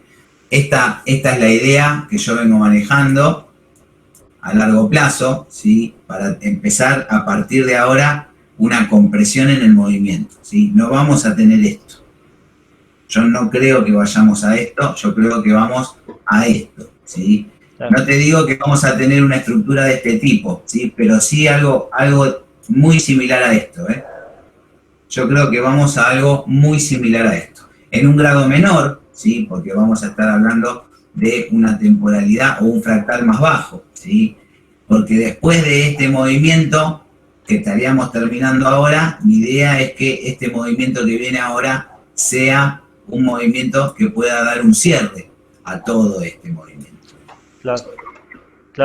Esta es la idea que yo vengo manejando a largo plazo, ¿sí? Para empezar a partir de ahora una compresión en el movimiento, ¿sí? No vamos a tener esto. Yo no creo que vayamos a esto, yo creo que vamos a esto, ¿sí? Claro. No te digo que vamos a tener una estructura de este tipo, ¿sí? Pero sí algo muy similar a esto, ¿eh? Yo creo que vamos a algo muy similar a esto. En un grado menor, ¿sí? Porque vamos a estar hablando de una temporalidad o un fractal más bajo, ¿sí? Porque después de este movimiento que estaríamos terminando ahora, mi idea es que este movimiento que viene ahora sea un movimiento que pueda dar un cierre a todo este movimiento. Claro.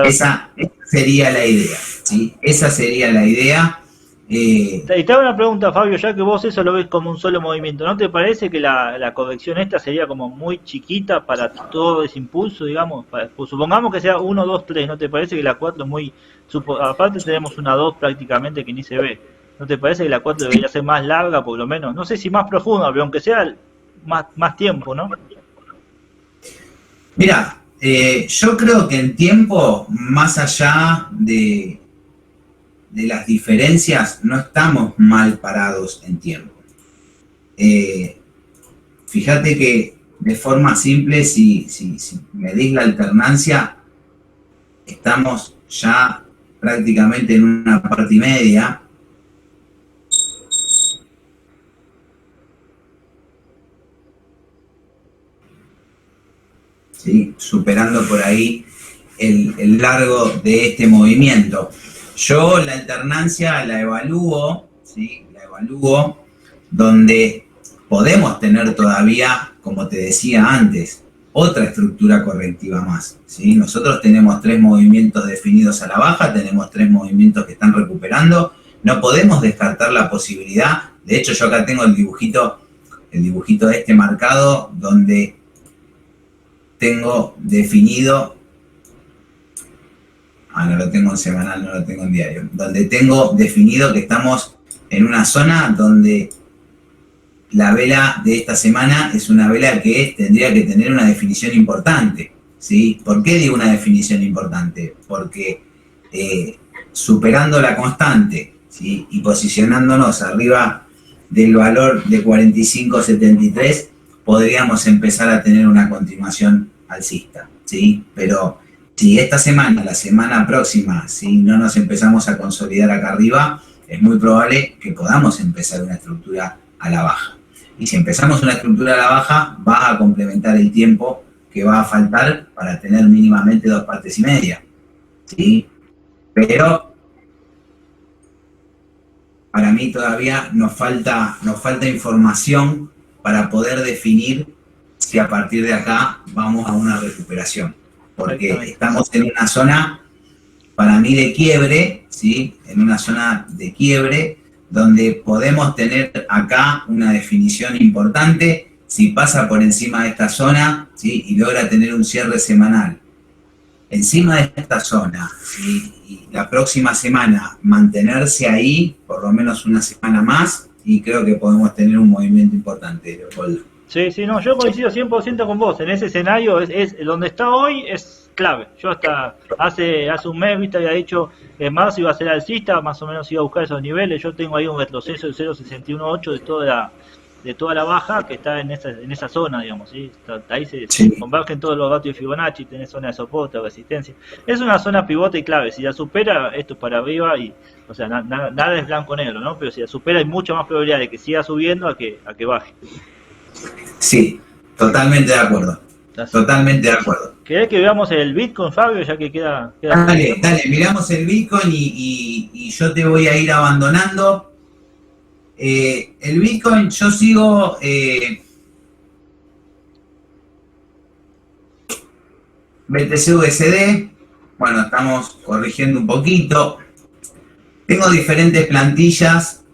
Esa sería la idea, ¿sí? Esa sería la idea. Y te hago una pregunta, Fabio, ya que vos eso lo ves como un solo movimiento, ¿no te parece que la corrección esta sería como muy chiquita para todo ese impulso, digamos? Pues supongamos que sea 1, 2, 3, ¿no te parece que la 4 es muy... Aparte tenemos una 2 prácticamente que ni se ve. ¿No te parece que la 4 debería ser más larga, por lo menos? No sé si más profunda, pero aunque sea más tiempo, ¿no? Mira, yo creo que en tiempo, más allá de las diferencias, no estamos mal parados en tiempo. Fíjate que de forma simple, si medís la alternancia, estamos ya prácticamente en una parte y media. ¿Sí? Superando por ahí el largo de este movimiento. Yo la alternancia la evalúo, ¿sí? La evalúo donde podemos tener todavía, como te decía antes, otra estructura correctiva más, ¿sí? Nosotros tenemos 3 movimientos definidos a la baja, tenemos 3 movimientos que están recuperando, no podemos descartar la posibilidad. De hecho, yo acá tengo el dibujito este marcado, donde tengo definido, no lo tengo en semanal, no lo tengo en diario, donde tengo definido que estamos en una zona donde la vela de esta semana es una vela que tendría que tener una definición importante, ¿sí? ¿Por qué digo una definición importante? Porque superando la constante, ¿sí? Y posicionándonos arriba del valor de 45.73, podríamos empezar a tener una continuación alcista, ¿sí? Pero si esta semana, la semana próxima, si no nos empezamos a consolidar acá arriba, es muy probable que podamos empezar una estructura a la baja. Y si empezamos una estructura a la baja, va a complementar el tiempo que va a faltar para tener mínimamente 2 partes y media, ¿sí? Pero para mí todavía nos falta información para poder definir si a partir de acá vamos a una recuperación. Porque estamos en una zona, para mí, de quiebre, ¿sí? En una zona de quiebre, donde podemos tener acá una definición importante si pasa por encima de esta zona, ¿sí? Y logra tener un cierre semanal encima de esta zona, ¿sí? Y la próxima semana mantenerse ahí por lo menos una semana más, y creo que podemos tener un movimiento importante, Leopoldo. Sí, no, yo coincido 100% con vos. En ese escenario es donde está hoy es clave. Yo hasta hace un mes, viste, había dicho que marzo iba a ser alcista, más o menos iba a buscar esos niveles. Yo tengo ahí un retroceso del 0.618 de toda la baja que está en esa zona, digamos, ¿sí? Ahí se convergen todos los datos de Fibonacci, tenés zona de soporte, resistencia. Es una zona pivote y clave. Si la supera, esto es para arriba y, o sea, nada es blanco-negro, ¿no? Pero si la supera hay mucha más probabilidad de que siga subiendo a que baje. Sí, totalmente de acuerdo. Totalmente de acuerdo. ¿Querés que veamos el Bitcoin, Fabio? Ya que queda dale, miramos el Bitcoin y yo te voy a ir abandonando. El Bitcoin, yo sigo BTC-USD. Bueno, estamos corrigiendo un poquito. Tengo diferentes plantillas.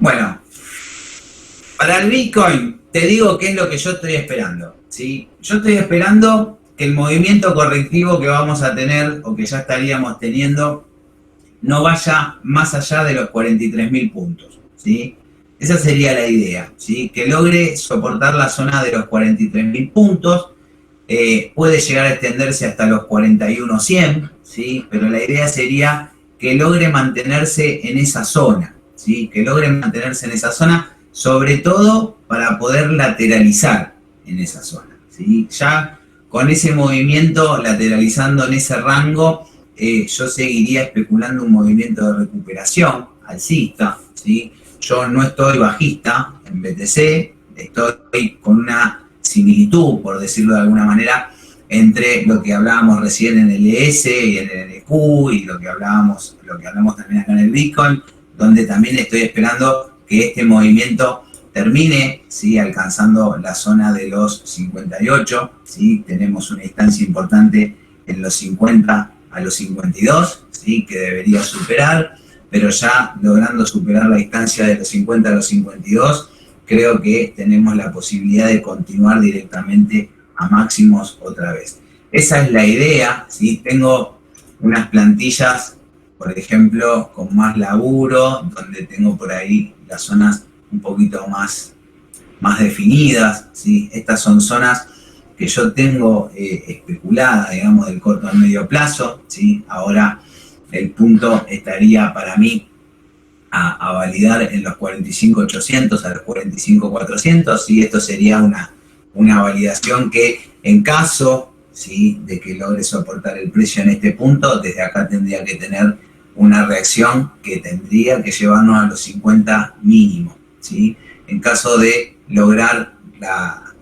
Bueno, para el Bitcoin te digo qué es lo que yo estoy esperando, ¿sí? Yo estoy esperando que el movimiento correctivo que vamos a tener, o que ya estaríamos teniendo, no vaya más allá de los 43.000 puntos, ¿sí? Esa sería la idea, ¿sí? Que logre soportar la zona de los 43.000 puntos, puede llegar a extenderse hasta los 41.100, ¿sí? Pero la idea sería que logre mantenerse en esa zona, ¿sí? Que logren mantenerse en esa zona, sobre todo para poder lateralizar en esa zona, ¿sí? Ya con ese movimiento lateralizando en ese rango, yo seguiría especulando un movimiento de recuperación alcista, ¿sí? Yo no estoy bajista en BTC, estoy con una similitud, por decirlo de alguna manera, entre lo que hablábamos recién en el ES y en el NQ, y lo que hablamos también acá en el Bitcoin, donde también estoy esperando que este movimiento termine, ¿sí? Alcanzando la zona de los 58, ¿sí? Tenemos una distancia importante en los 50 a los 52, ¿sí? Que debería superar, pero ya logrando superar la distancia de los 50 a los 52, creo que tenemos la posibilidad de continuar directamente a máximos otra vez. Esa es la idea, ¿sí? Tengo unas plantillas, por ejemplo, con más laburo, donde tengo por ahí las zonas un poquito más definidas, ¿sí? Estas son zonas que yo tengo especulada, digamos, del corto al medio plazo, ¿sí? Ahora el punto estaría para mí a validar en los 45.800 a los 45.400, y esto sería una validación que en caso, ¿sí?, de que logre soportar el precio en este punto, desde acá tendría que tener una reacción que tendría que llevarnos a los 50 mínimo, ¿sí? En caso de lograr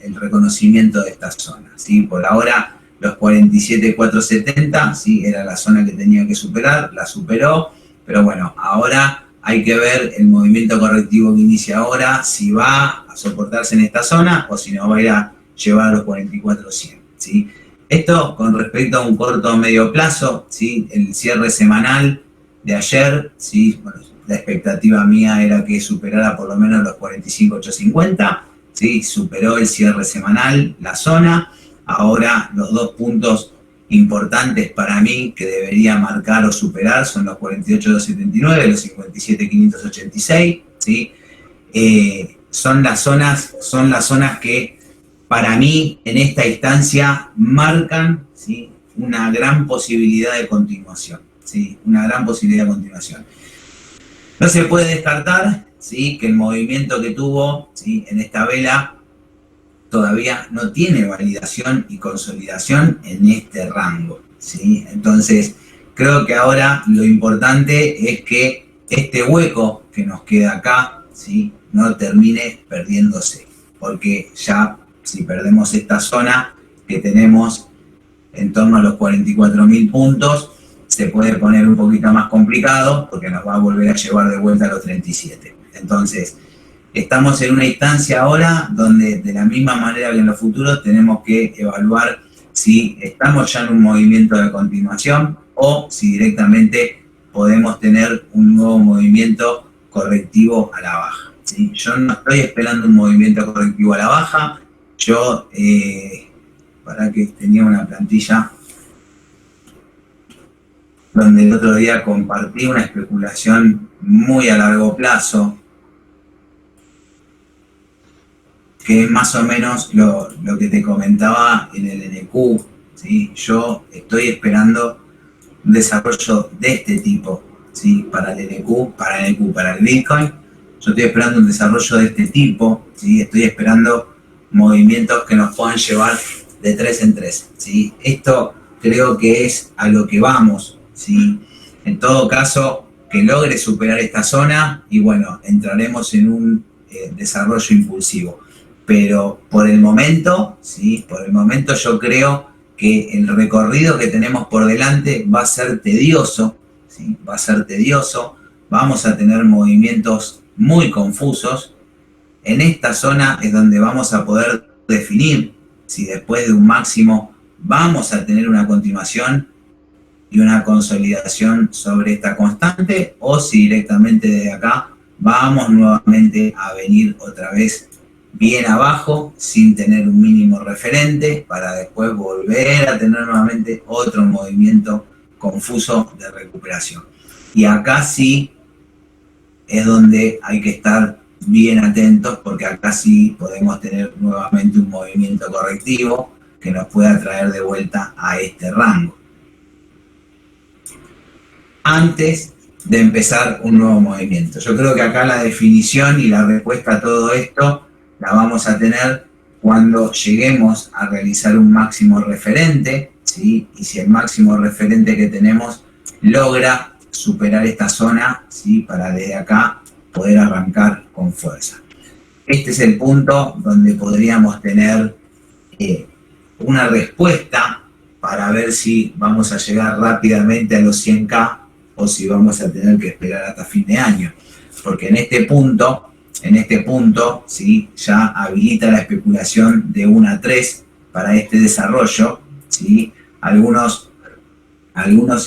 el reconocimiento de esta zona, ¿sí? Por ahora los 47.470, ¿sí?, era la zona que tenía que superar, la superó, pero bueno, ahora hay que ver el movimiento correctivo que inicia ahora, si va a soportarse en esta zona o si nos va a ir a llevar a los 44.100, ¿sí? Esto con respecto a un corto o medio plazo, ¿sí? El cierre semanal de ayer, ¿sí? Bueno, la expectativa mía era que superara por lo menos los 45.850, ¿sí? Superó el cierre semanal, la zona. Ahora los dos puntos importantes para mí que debería marcar o superar son los 48.279, los 57.586, ¿sí? Son las zonas que para mí en esta instancia marcan, ¿sí?, una gran posibilidad de continuación, ¿sí? Una gran posibilidad de continuación. No se puede descartar, ¿sí?, que el movimiento que tuvo, ¿sí?, en esta vela todavía no tiene validación y consolidación en este rango, ¿sí? Entonces, creo que ahora lo importante es que este hueco que nos queda acá, ¿sí?, no termine perdiéndose, porque ya si perdemos esta zona que tenemos en torno a los 44.000 puntos, se puede poner un poquito más complicado porque nos va a volver a llevar de vuelta a los 37. Entonces, estamos en una instancia ahora donde de la misma manera que en los futuros tenemos que evaluar si estamos ya en un movimiento de continuación o si directamente podemos tener un nuevo movimiento correctivo a la baja, ¿sí? Yo no estoy esperando un movimiento correctivo a la baja. Yo, para que tenía una plantilla donde el otro día compartí una especulación muy a largo plazo, que es más o menos lo que te comentaba en el NQ, ¿sí? Yo estoy esperando un desarrollo de este tipo, ¿sí? Para el NQ, para el Bitcoin, yo estoy esperando un desarrollo de este tipo, ¿sí? Estoy esperando movimientos que nos puedan llevar de 3 en 3, ¿sí? Esto creo que es a lo que vamos, ¿sí? En todo caso, que logre superar esta zona y bueno, entraremos en un desarrollo impulsivo. Pero por el momento, ¿sí?, por el momento yo creo que el recorrido que tenemos por delante va a ser tedioso, ¿sí? Va a ser tedioso, vamos a tener movimientos muy confusos. En esta zona es donde vamos a poder definir si después de un máximo vamos a tener una continuación y una consolidación sobre esta constante o si directamente desde acá vamos nuevamente a venir otra vez bien abajo sin tener un mínimo referente para después volver a tener nuevamente otro movimiento confuso de recuperación. Y acá sí es donde hay que estar bien atentos porque acá sí podemos tener nuevamente un movimiento correctivo que nos pueda traer de vuelta a este rango antes de empezar un nuevo movimiento. Yo creo que acá la definición y la respuesta a todo esto la vamos a tener cuando lleguemos a realizar un máximo referente, ¿sí? Y si el máximo referente que tenemos logra superar esta zona, ¿sí?, para desde acá poder arrancar con fuerza. Este es el punto donde podríamos tener una respuesta para ver si vamos a llegar rápidamente a los 100K o si vamos a tener que esperar hasta fin de año. Porque en este punto, ¿sí?, ya habilita la especulación de 1 a 3 para este desarrollo, ¿sí? Algunos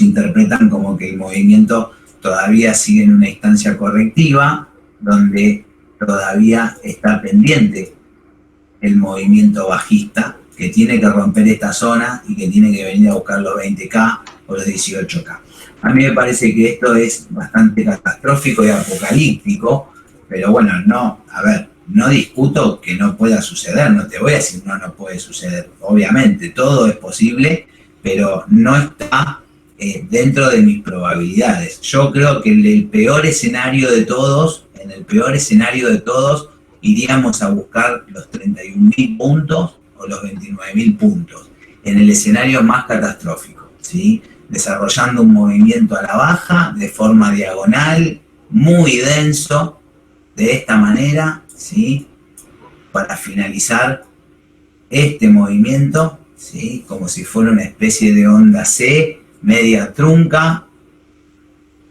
interpretan como que el movimiento todavía sigue en una instancia correctiva, donde todavía está pendiente el movimiento bajista, que tiene que romper esta zona y que tiene que venir a buscar los 20K o los 18K. A mí me parece que esto es bastante catastrófico y apocalíptico, pero bueno, no, a ver, no discuto que no pueda suceder, no te voy a decir no puede suceder. Obviamente, todo es posible, pero no está dentro de mis probabilidades. Yo creo que en el peor escenario de todos, iríamos a buscar los 31.000 puntos o los 29.000 puntos, en el escenario más catastrófico, ¿sí? Desarrollando un movimiento a la baja, de forma diagonal, muy denso, de esta manera, ¿sí? Para finalizar este movimiento, ¿sí? Como si fuera una especie de onda C, media trunca,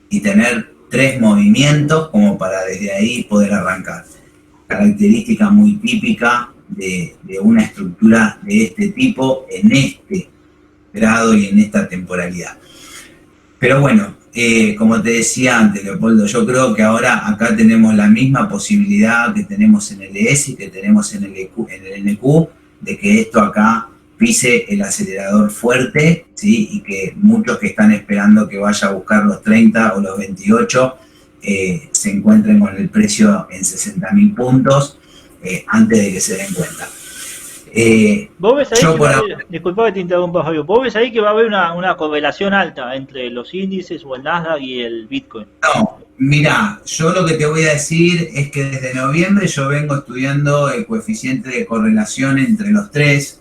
y tener 3 movimientos como para desde ahí poder arrancar. Característica muy típica de una estructura de este tipo en este grado y en esta temporalidad. Pero bueno, como te decía antes, Leopoldo, yo creo que ahora acá tenemos la misma posibilidad que tenemos en el ES y que tenemos en el NQ, de que esto acá pise el acelerador fuerte, ¿sí? Y que muchos que están esperando que vaya a buscar los 30 o los 28 se encuentren con el precio en 60.000 puntos antes de que se den cuenta. ¿Vos ves ahí disculpa que te interrumpa, Fabio, vos ves ahí que va a haber una correlación alta entre los índices o el Nasdaq y el Bitcoin? No, mira, yo lo que te voy a decir es que desde noviembre yo vengo estudiando el coeficiente de correlación entre los tres.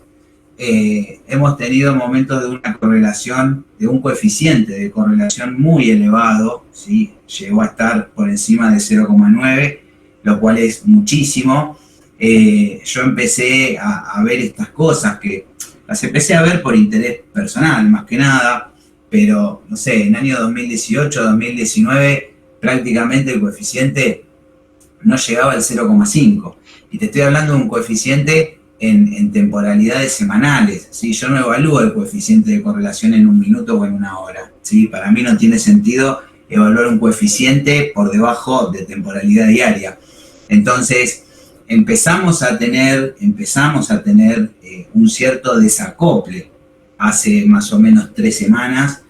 Hemos tenido momentos de una correlación, de un coeficiente de correlación muy elevado, ¿sí? Llegó a estar por encima de 0,9, lo cual es muchísimo. Yo empecé a ver estas cosas, que las empecé a ver por interés personal, más que nada, pero, no sé, en año 2018, 2019, prácticamente el coeficiente no llegaba al 0,5. Y te estoy hablando de un coeficiente en temporalidades semanales, ¿sí? Yo no evalúo el coeficiente de correlación en un minuto o en una hora, ¿sí? Para mí no tiene sentido evaluar un coeficiente por debajo de temporalidad diaria. Entonces, empezamos a tener un cierto desacople hace más o menos 3 semanas,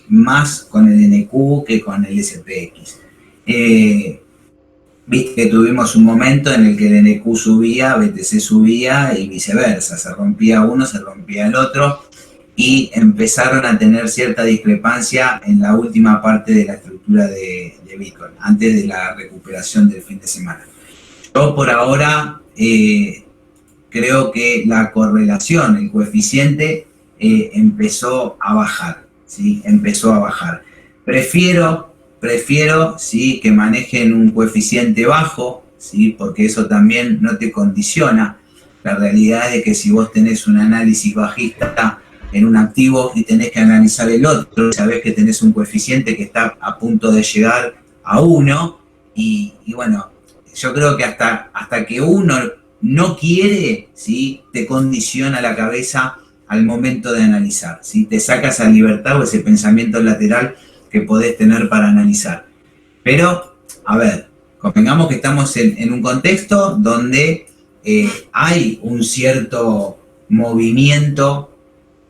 más con el NQ que con el SPX. Viste que tuvimos un momento en el que el NQ subía, BTC subía y viceversa, se rompía uno, se rompía el otro, y empezaron a tener cierta discrepancia en la última parte de la estructura de Bitcoin, antes de la recuperación del fin de semana. Yo por ahora creo que la correlación, el coeficiente, empezó a bajar, ¿sí? Empezó a bajar. Prefiero, ¿sí?, que manejen un coeficiente bajo, ¿sí?, porque eso también no te condiciona. La realidad es de que si vos tenés un análisis bajista en un activo y tenés que analizar el otro, sabés que tenés un coeficiente que está a punto de llegar a 1, y bueno, yo creo que hasta que uno no quiere, ¿sí?, te condiciona la cabeza al momento de analizar, ¿sí? Te saca esa libertad o ese pensamiento lateral que podés tener para analizar. Pero, a ver, convengamos que estamos en un contexto donde hay un cierto movimiento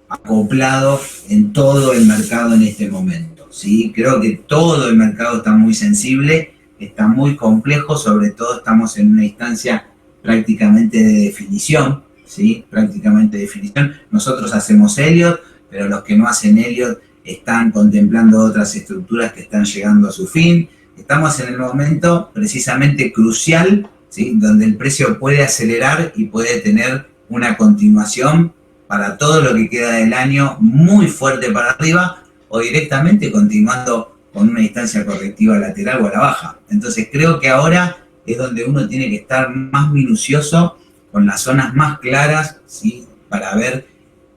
acoplado en todo el mercado en este momento, ¿sí? Creo que todo el mercado está muy sensible, está muy complejo, sobre todo estamos en una instancia prácticamente de definición, ¿sí? Prácticamente de definición. Nosotros hacemos Elliott, pero los que no hacen Elliott están contemplando otras estructuras que están llegando a su fin. Estamos en el momento precisamente crucial, ¿sí?, donde el precio puede acelerar y puede tener una continuación para todo lo que queda del año muy fuerte para arriba, o directamente continuando con una instancia correctiva lateral o a la baja. Entonces creo que ahora es donde uno tiene que estar más minucioso, con las zonas más claras, ¿sí?, para ver.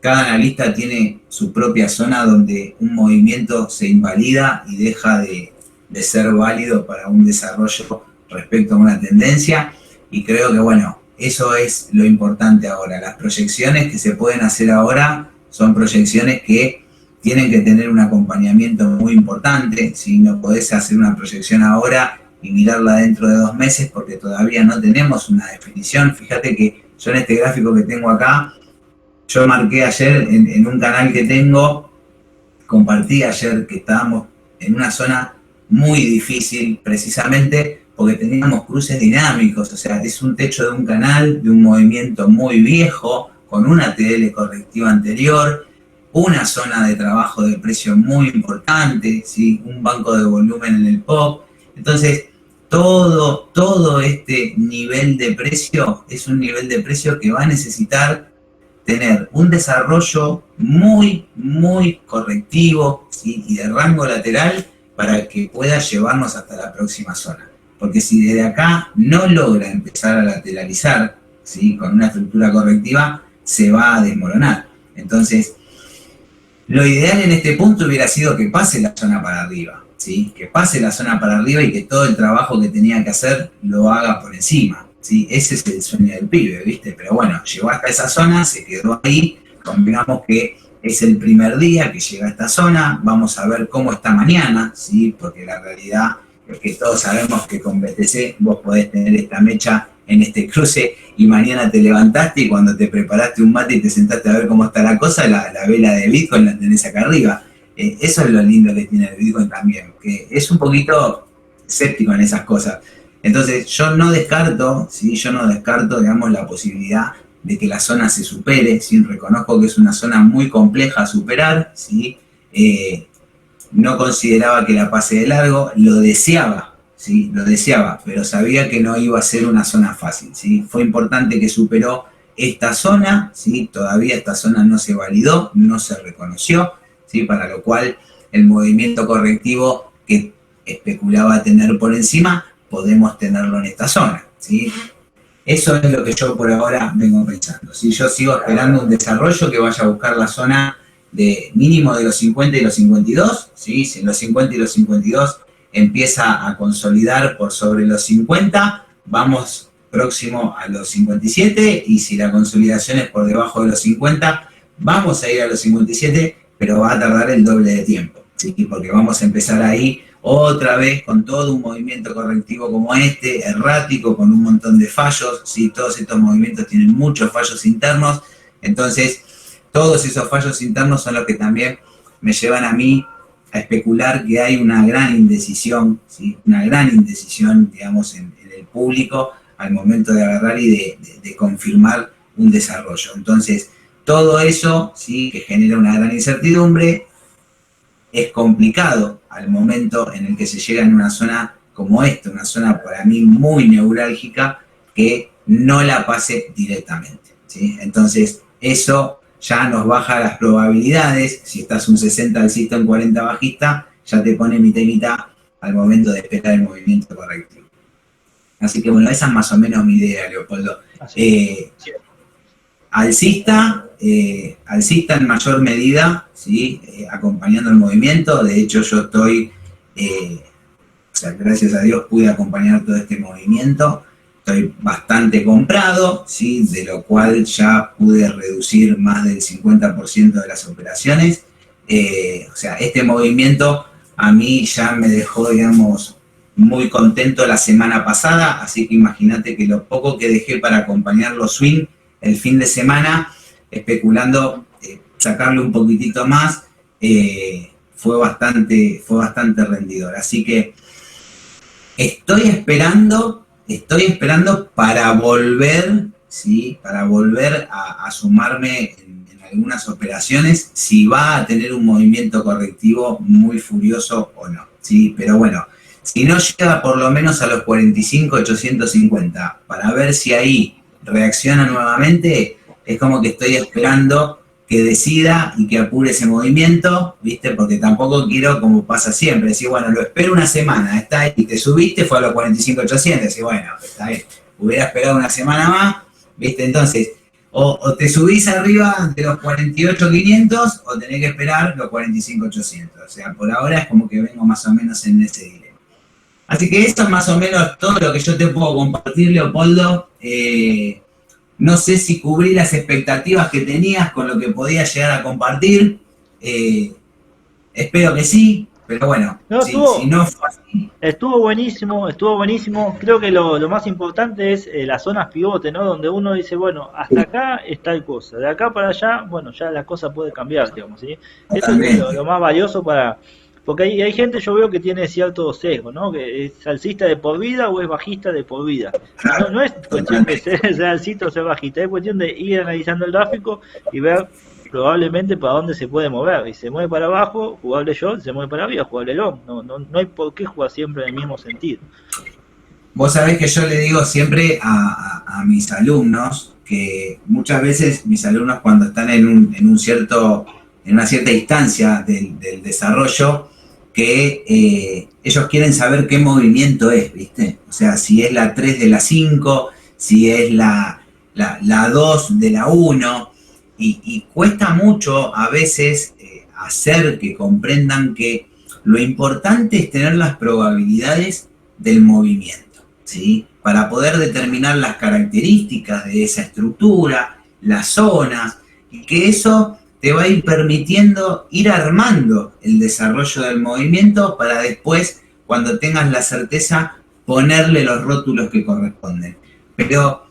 Cada analista tiene su propia zona donde un movimiento se invalida y deja de ser válido para un desarrollo respecto a una tendencia, y creo que, bueno, eso es lo importante ahora. Las proyecciones que se pueden hacer ahora son proyecciones que tienen que tener un acompañamiento muy importante, ¿sí? No podés hacer una proyección ahora y mirarla dentro de 2 meses porque todavía no tenemos una definición. Fíjate que yo en este gráfico que tengo acá, yo marqué ayer en un canal que tengo, compartí ayer que estábamos en una zona muy difícil, precisamente porque teníamos cruces dinámicos, o sea, es un techo de un canal, de un movimiento muy viejo, con una TL correctiva anterior, una zona de trabajo de precio muy importante, ¿sí? Un banco de volumen en el POP. Entonces, todo este nivel de precio es un nivel de precio que va a necesitar tener un desarrollo muy correctivo, ¿sí? Y de rango lateral para que pueda llevarnos hasta la próxima zona. Porque si desde acá no logra empezar a lateralizar, ¿sí? Con una estructura correctiva, se va a desmoronar. Entonces, lo ideal en este punto hubiera sido que pase la zona para arriba, ¿sí? Que pase la zona para arriba y que todo el trabajo que tenía que hacer lo haga por encima, ¿sí? Ese es el sueño del pibe, ¿viste? Pero bueno, llegó hasta esa zona, se quedó ahí, convengamos que es el primer día que llega a esta zona, vamos a ver cómo está mañana, ¿sí? Porque la realidad es que todos sabemos que con BTC vos podés tener esta mecha en este cruce y mañana te levantaste y cuando te preparaste un mate y te sentaste a ver cómo está la cosa, la vela de Bitcoin la tenés acá arriba. Eso es lo lindo que tiene el Bitcoin también, que es un poquito escéptico en esas cosas. Entonces yo no descarto, ¿sí? Yo no descarto, digamos, la posibilidad de que la zona se supere, ¿sí? Reconozco que es una zona muy compleja a superar, ¿sí? No consideraba que la pase de largo, lo deseaba, ¿sí? Lo deseaba, pero sabía que no iba a ser una zona fácil, ¿sí? Fue importante que superó esta zona, ¿sí? Todavía esta zona no se validó, no se reconoció, ¿sí? Para lo cual el movimiento correctivo que especulaba tener por encima, podemos tenerlo en esta zona, ¿sí? Eso es lo que yo por ahora vengo pensando, ¿sí? Yo sigo esperando un desarrollo que vaya a buscar la zona de mínimo de los 50 y los 52, ¿sí? Si en los 50 y los 52 empieza a consolidar por sobre los 50, vamos próximo a los 57, y si la consolidación es por debajo de los 50, vamos a ir a los 57, pero va a tardar el doble de tiempo, ¿sí? Porque vamos a empezar ahí otra vez con todo un movimiento correctivo como este, errático, con un montón de fallos, ¿sí? Todos estos movimientos tienen muchos fallos internos, entonces todos esos fallos internos son los que también me llevan a mí a especular que hay una gran indecisión, ¿sí? Una gran indecisión, digamos, en el público al momento de agarrar y de confirmar un desarrollo. Entonces, todo eso, ¿sí? Que genera una gran incertidumbre, es complicado al momento en el que se llega en una zona como esta, una zona para mí muy neurálgica, que no la pase directamente, ¿sí? Entonces, eso ya nos baja las probabilidades. Si estás un 60 alcista, un 40 bajista, ya te pone mitad y mitad al momento de esperar el movimiento correctivo. Así que bueno, esa es más o menos mi idea, Leopoldo. Alcista en mayor medida, ¿sí? Acompañando el movimiento. De hecho, yo estoy, o sea, gracias a Dios pude acompañar todo este movimiento. Estoy bastante comprado, ¿sí? De lo cual ya pude reducir más del 50% de las operaciones. O sea, este movimiento a mí ya me dejó, digamos, muy contento la semana pasada, así que imagínate que lo poco que dejé para acompañar los swing el fin de semana, especulando sacarle un poquitito más, fue bastante rendidor. Así que estoy esperando para volver, ¿sí? Para volver a sumarme en algunas operaciones, si va a tener un movimiento correctivo muy furioso o no, ¿sí? Pero bueno, si no llega por lo menos a los 45.850, para ver si ahí reacciona nuevamente, es como que estoy esperando que decida y que apure ese movimiento, ¿viste? Porque tampoco quiero, como pasa siempre, decir, bueno, lo espero una semana, está ahí, te subiste, fue a los 45.800, decir, bueno, está bien, hubiera esperado una semana más, ¿viste? Entonces, o te subís arriba de los 48.500 o tenés que esperar los 45.800, o sea, por ahora es como que vengo más o menos en ese dilema. Así que eso es más o menos todo lo que yo te puedo compartir, Leopoldo. No sé si cubrí las expectativas que tenías con lo que podía llegar a compartir. Espero que sí, pero bueno, No, si no fue así. Estuvo buenísimo. Creo que lo más importante es las zonas pivote, ¿no? Donde uno dice, bueno, hasta acá está el cosa, de acá para allá, bueno, ya la cosa puede cambiar, digamos, ¿sí? Eso es lo Totalmente. más valioso Porque hay gente, yo veo que tiene cierto sesgo, ¿no? Que es alcista de por vida o es bajista de por vida. No es cuestión de ser alcista o ser bajista, es cuestión de ir analizando el gráfico y ver probablemente para dónde se puede mover. Y se mueve para abajo, jugable short; se mueve para arriba, jugable long. No hay por qué jugar siempre en el mismo sentido. Vos sabés que yo le digo siempre a mis alumnos que muchas veces mis alumnos, cuando están en una cierta instancia del desarrollo, que ellos quieren saber qué movimiento es, ¿viste? O sea, si es la 3 de la 5, si es la 2 de la 1, y cuesta mucho a veces hacer que comprendan que lo importante es tener las probabilidades del movimiento, ¿sí? Para poder determinar las características de esa estructura, las zonas, y que eso te va a ir permitiendo ir armando el desarrollo del movimiento para después, cuando tengas la certeza, ponerle los rótulos que corresponden. Pero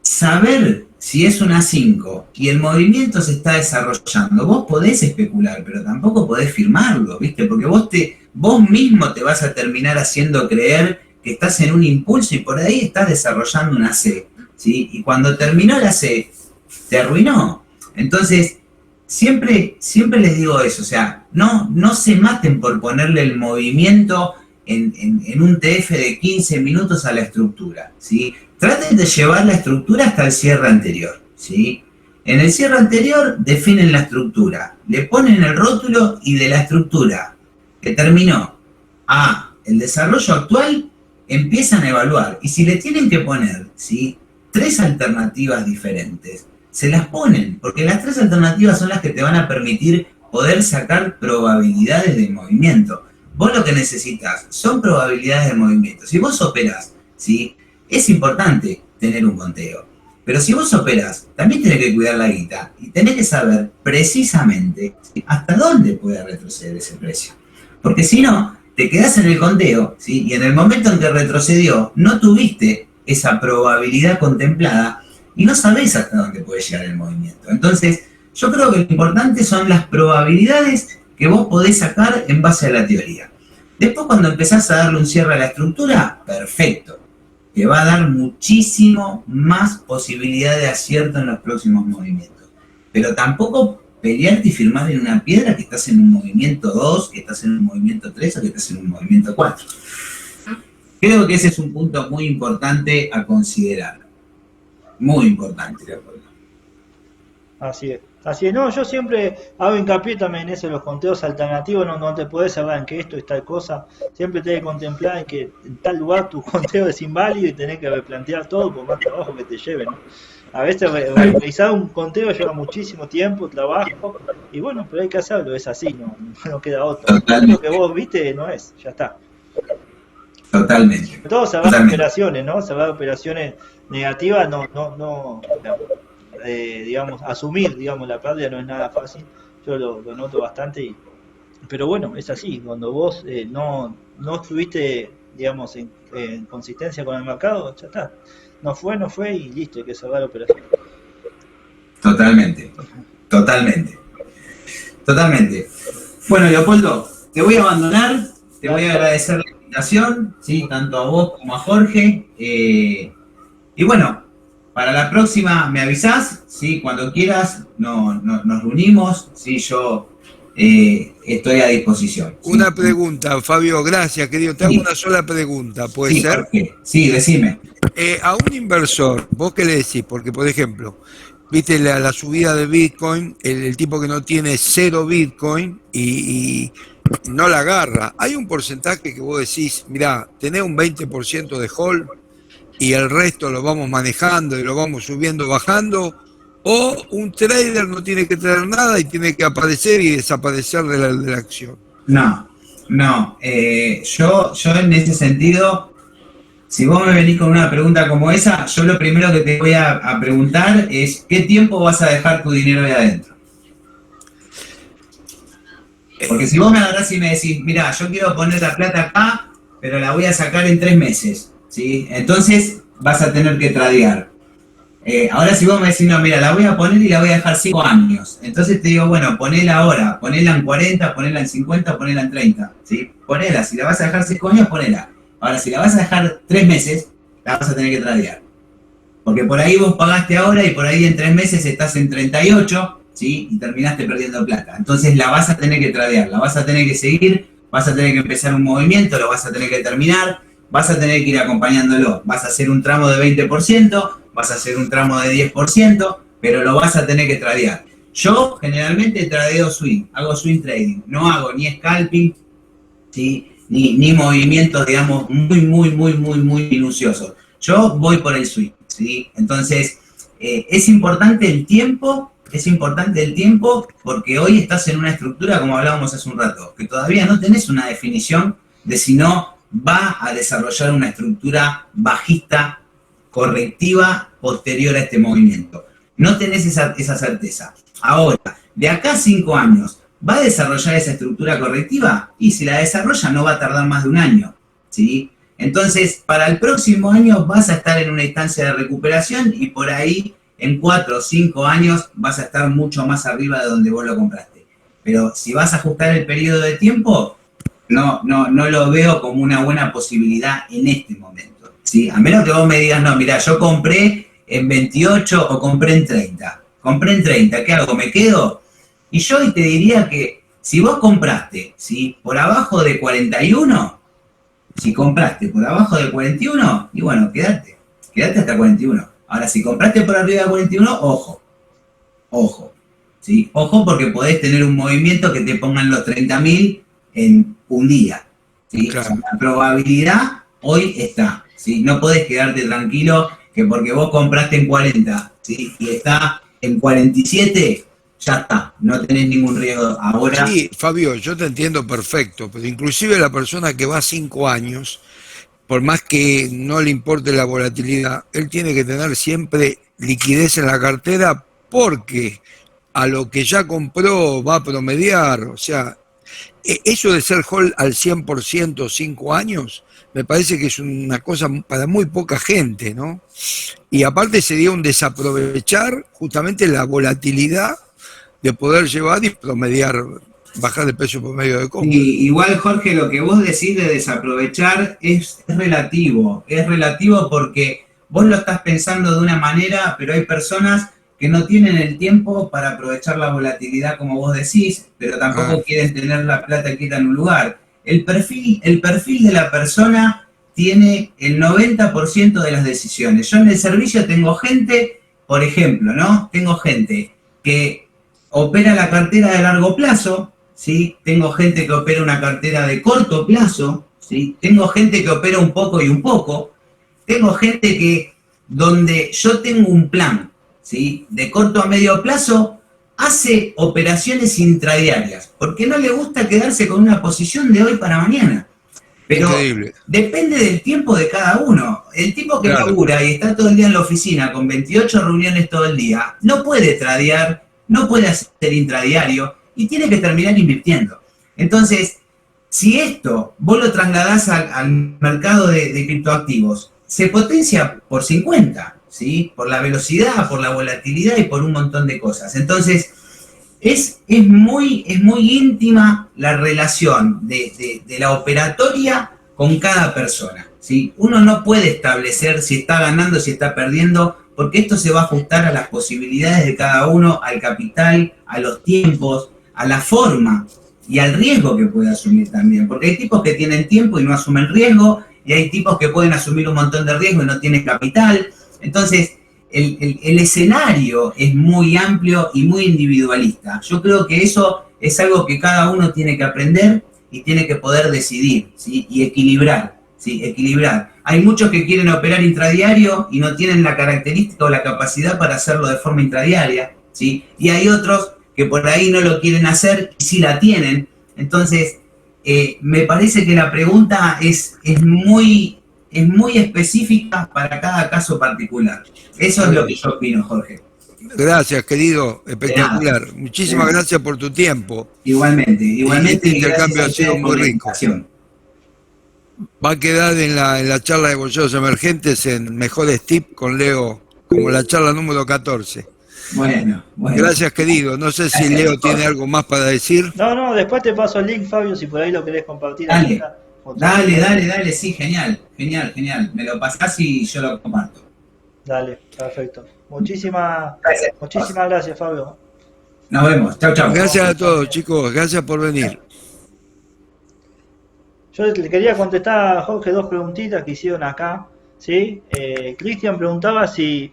saber si es una 5 y el movimiento se está desarrollando, vos podés especular, pero tampoco podés firmarlo, ¿viste? Porque vos mismo te vas a terminar haciendo creer que estás en un impulso y por ahí estás desarrollando una C, ¿sí? Y cuando terminó la C, te arruinó. Entonces, siempre les digo eso, o sea, no se maten por ponerle el movimiento en un TF de 15 minutos a la estructura, ¿sí? Traten de llevar la estructura hasta el cierre anterior, ¿sí? En el cierre anterior definen la estructura, le ponen el rótulo y de la estructura que terminó a el desarrollo actual empiezan a evaluar. Y si le tienen que poner, ¿sí?, 3 alternativas diferentes, se las ponen, porque las 3 alternativas son las que te van a permitir poder sacar probabilidades de movimiento. Vos lo que necesitas son probabilidades de movimiento. Si vos operás, ¿sí?, es importante tener un conteo. Pero si vos operás, también tenés que cuidar la guita y tenés que saber precisamente, ¿sí?, hasta dónde puede retroceder ese precio. Porque si no, te quedás en el conteo, ¿sí?, y en el momento en que retrocedió, no tuviste esa probabilidad contemplada y no sabés hasta dónde puede llegar el movimiento. Entonces, yo creo que lo importante son las probabilidades que vos podés sacar en base a la teoría. Después, cuando empezás a darle un cierre a la estructura, perfecto. Te va a dar muchísimo más posibilidad de acierto en los próximos movimientos. Pero tampoco pelearte y firmar en una piedra que estás en un movimiento 2, que estás en un movimiento 3 o que estás en un movimiento 4. Creo que ese es un punto muy importante a considerar. Muy importante, de acuerdo. Así es. Así es, no, yo siempre hago hincapié también en eso, los conteos alternativos, no te podés cerrar en que esto es tal cosa, siempre tenés que contemplar en que en tal lugar tu conteo es inválido y tenés que replantear todo por más trabajo que te lleve, ¿no? A veces realizar un conteo lleva muchísimo tiempo, trabajo, y bueno, pero hay que hacerlo, es así, no queda otro. Lo que vos viste no es, ya está. Totalmente. Todo cerrar operaciones, ¿no? Cerrar operaciones negativas, digamos, asumir, digamos, la pérdida no es nada fácil. Yo lo noto bastante, pero bueno, es así. Cuando vos no estuviste, digamos, en consistencia con el mercado, ya está. No fue y listo, hay que cerrar la operación. Totalmente. Bueno, Leopoldo, te voy a abandonar, te voy a agradecer la invitación, ¿sí?, tanto a vos como a Jorge. Y bueno, para la próxima me avisás, ¿sí?, cuando quieras nos reunimos, ¿sí?, yo estoy a disposición. ¿Sí? Una pregunta, Fabio, gracias, querido. Te hago una sola pregunta, ¿puede ser? Jorge. Sí, decime. A un inversor, ¿vos qué le decís? Porque, por ejemplo, viste la subida de Bitcoin, el tipo que no tiene 0 Bitcoin y no la agarra. Hay un porcentaje que vos decís, mirá, tenés un 20% de hold y el resto lo vamos manejando y lo vamos subiendo, bajando, o un trader no tiene que traer nada y tiene que aparecer y desaparecer de la acción. No. Yo en ese sentido, si vos me venís con una pregunta como esa, yo lo primero que te voy a preguntar es ¿qué tiempo vas a dejar tu dinero ahí adentro? Porque si vos me agarrás y me decís, mirá, yo quiero poner la plata acá, pero la voy a sacar en 3 meses, ¿sí? Entonces vas a tener que tradear. Ahora si vos me decís, no, mira, la voy a poner y la voy a dejar 5 años. Entonces te digo, bueno, ponela ahora, ponela en 40, ponela en 50, ponela en 30. ¿Sí? Ponela, si la vas a dejar 5 años, ponela. Ahora, si la vas a dejar 3 meses, la vas a tener que tradear. Porque por ahí vos pagaste ahora y por ahí en 3 meses estás en 38, ¿sí? Y terminaste perdiendo plata. Entonces la vas a tener que tradear, la vas a tener que seguir, vas a tener que empezar un movimiento, lo vas a tener que terminar, vas a tener que ir acompañándolo. Vas a hacer un tramo de 20%, vas a hacer un tramo de 10%, pero lo vas a tener que tradear. Yo generalmente tradeo swing, hago swing trading, no hago ni scalping, ¿sí? Ni movimientos, digamos, muy minuciosos. Yo voy por el swing, ¿sí? Entonces, es importante el tiempo porque hoy estás en una estructura, como hablábamos hace un rato, que todavía no tenés una definición de si no va a desarrollar una estructura bajista correctiva posterior a este movimiento. No tenés esa certeza. Ahora, de acá a 5 años, ¿va a desarrollar esa estructura correctiva? Y si la desarrolla no va a tardar más de un año, ¿sí? Entonces, para el próximo año vas a estar en una instancia de recuperación y por ahí, en 4 o 5 años, vas a estar mucho más arriba de donde vos lo compraste. Pero si vas a ajustar el periodo de tiempo, no lo veo como una buena posibilidad en este momento, ¿sí? A menos que vos me digas, no, mira, yo compré en 28 o compré en 30. Compré en 30, ¿qué hago? ¿Me quedo? Y yo hoy te diría que si vos compraste, ¿sí? Por abajo de 41, si compraste por abajo de 41, y bueno, quédate hasta 41. Ahora, si compraste por arriba de 41, ojo, ¿sí? Ojo porque podés tener un movimiento que te pongan los 30.000 en un día, ¿sí? Claro. O sea, la probabilidad hoy está, ¿sí? No podés quedarte tranquilo que porque vos compraste en 40, ¿sí? Y está en 47, ya está, no tenés ningún riesgo ahora. Sí, Fabio, yo te entiendo perfecto, pero inclusive la persona que va 5 años, por más que no le importe la volatilidad, él tiene que tener siempre liquidez en la cartera porque a lo que ya compró va a promediar. O sea, eso de ser hold al 100% 5 años, me parece que es una cosa para muy poca gente, ¿no? Y aparte sería un desaprovechar justamente la volatilidad de poder llevar y promediar, bajar el precio por medio de compra. Y igual, Jorge, lo que vos decís de desaprovechar es relativo porque vos lo estás pensando de una manera, pero hay personas que no tienen el tiempo para aprovechar la volatilidad como vos decís, pero tampoco quieren tener la plata quieta en un lugar. El perfil de la persona tiene el 90% de las decisiones. Yo en el servicio tengo gente, por ejemplo, ¿no? Tengo gente que opera la cartera de largo plazo, ¿sí? Tengo gente que opera una cartera de corto plazo, ¿sí? Tengo gente que opera un poco y un poco. Tengo gente que, donde yo tengo un plan, ¿sí? De corto a medio plazo, hace operaciones intradiarias, porque no le gusta quedarse con una posición de hoy para mañana. Pero increíble. Depende del tiempo de cada uno. El tipo que labura y está todo el día en la oficina con 28 reuniones todo el día, no puede tradear, no puede hacer intradiario y tiene que terminar invirtiendo. Entonces, si esto vos lo trasladás al mercado de criptoactivos, se potencia por 50, ¿sí? Por la velocidad, por la volatilidad y por un montón de cosas. Entonces, es muy íntima la relación de la operatoria con cada persona, ¿sí? Uno no puede establecer si está ganando, si está perdiendo, porque esto se va a ajustar a las posibilidades de cada uno, al capital, a los tiempos, a la forma y al riesgo que puede asumir también. Porque hay tipos que tienen tiempo y no asumen riesgo, y hay tipos que pueden asumir un montón de riesgo y no tienen capital. Entonces, el escenario es muy amplio y muy individualista. Yo creo que eso es algo que cada uno tiene que aprender y tiene que poder decidir, ¿sí? Y equilibrar, ¿sí? Equilibrar. Hay muchos que quieren operar intradiario y no tienen la característica o la capacidad para hacerlo de forma intradiaria, ¿sí? Y hay otros que por ahí no lo quieren hacer y sí la tienen. Entonces, me parece que la pregunta es muy específica para cada caso particular. Eso es lo que yo opino, Jorge. Gracias, querido, espectacular. Muchísimas gracias por tu tiempo. Igualmente. Este intercambio ha sido muy rico. Va a quedar en la charla de bolsillos emergentes en Mejores Tips con Leo como la charla número 14. Bueno. Gracias, querido. No sé si Leo tiene algo más para decir. No, después te paso el link, Fabio, si por ahí lo querés compartir. Dale, sí, genial. Me lo pasás y yo lo comparto. Dale, perfecto. Muchísimas gracias, Fabio. Nos vemos. Chau. Gracias a todos, chicos. Gracias por venir. Yo le quería contestar a Jorge 2 preguntitas que hicieron acá, ¿sí? Cristian preguntaba si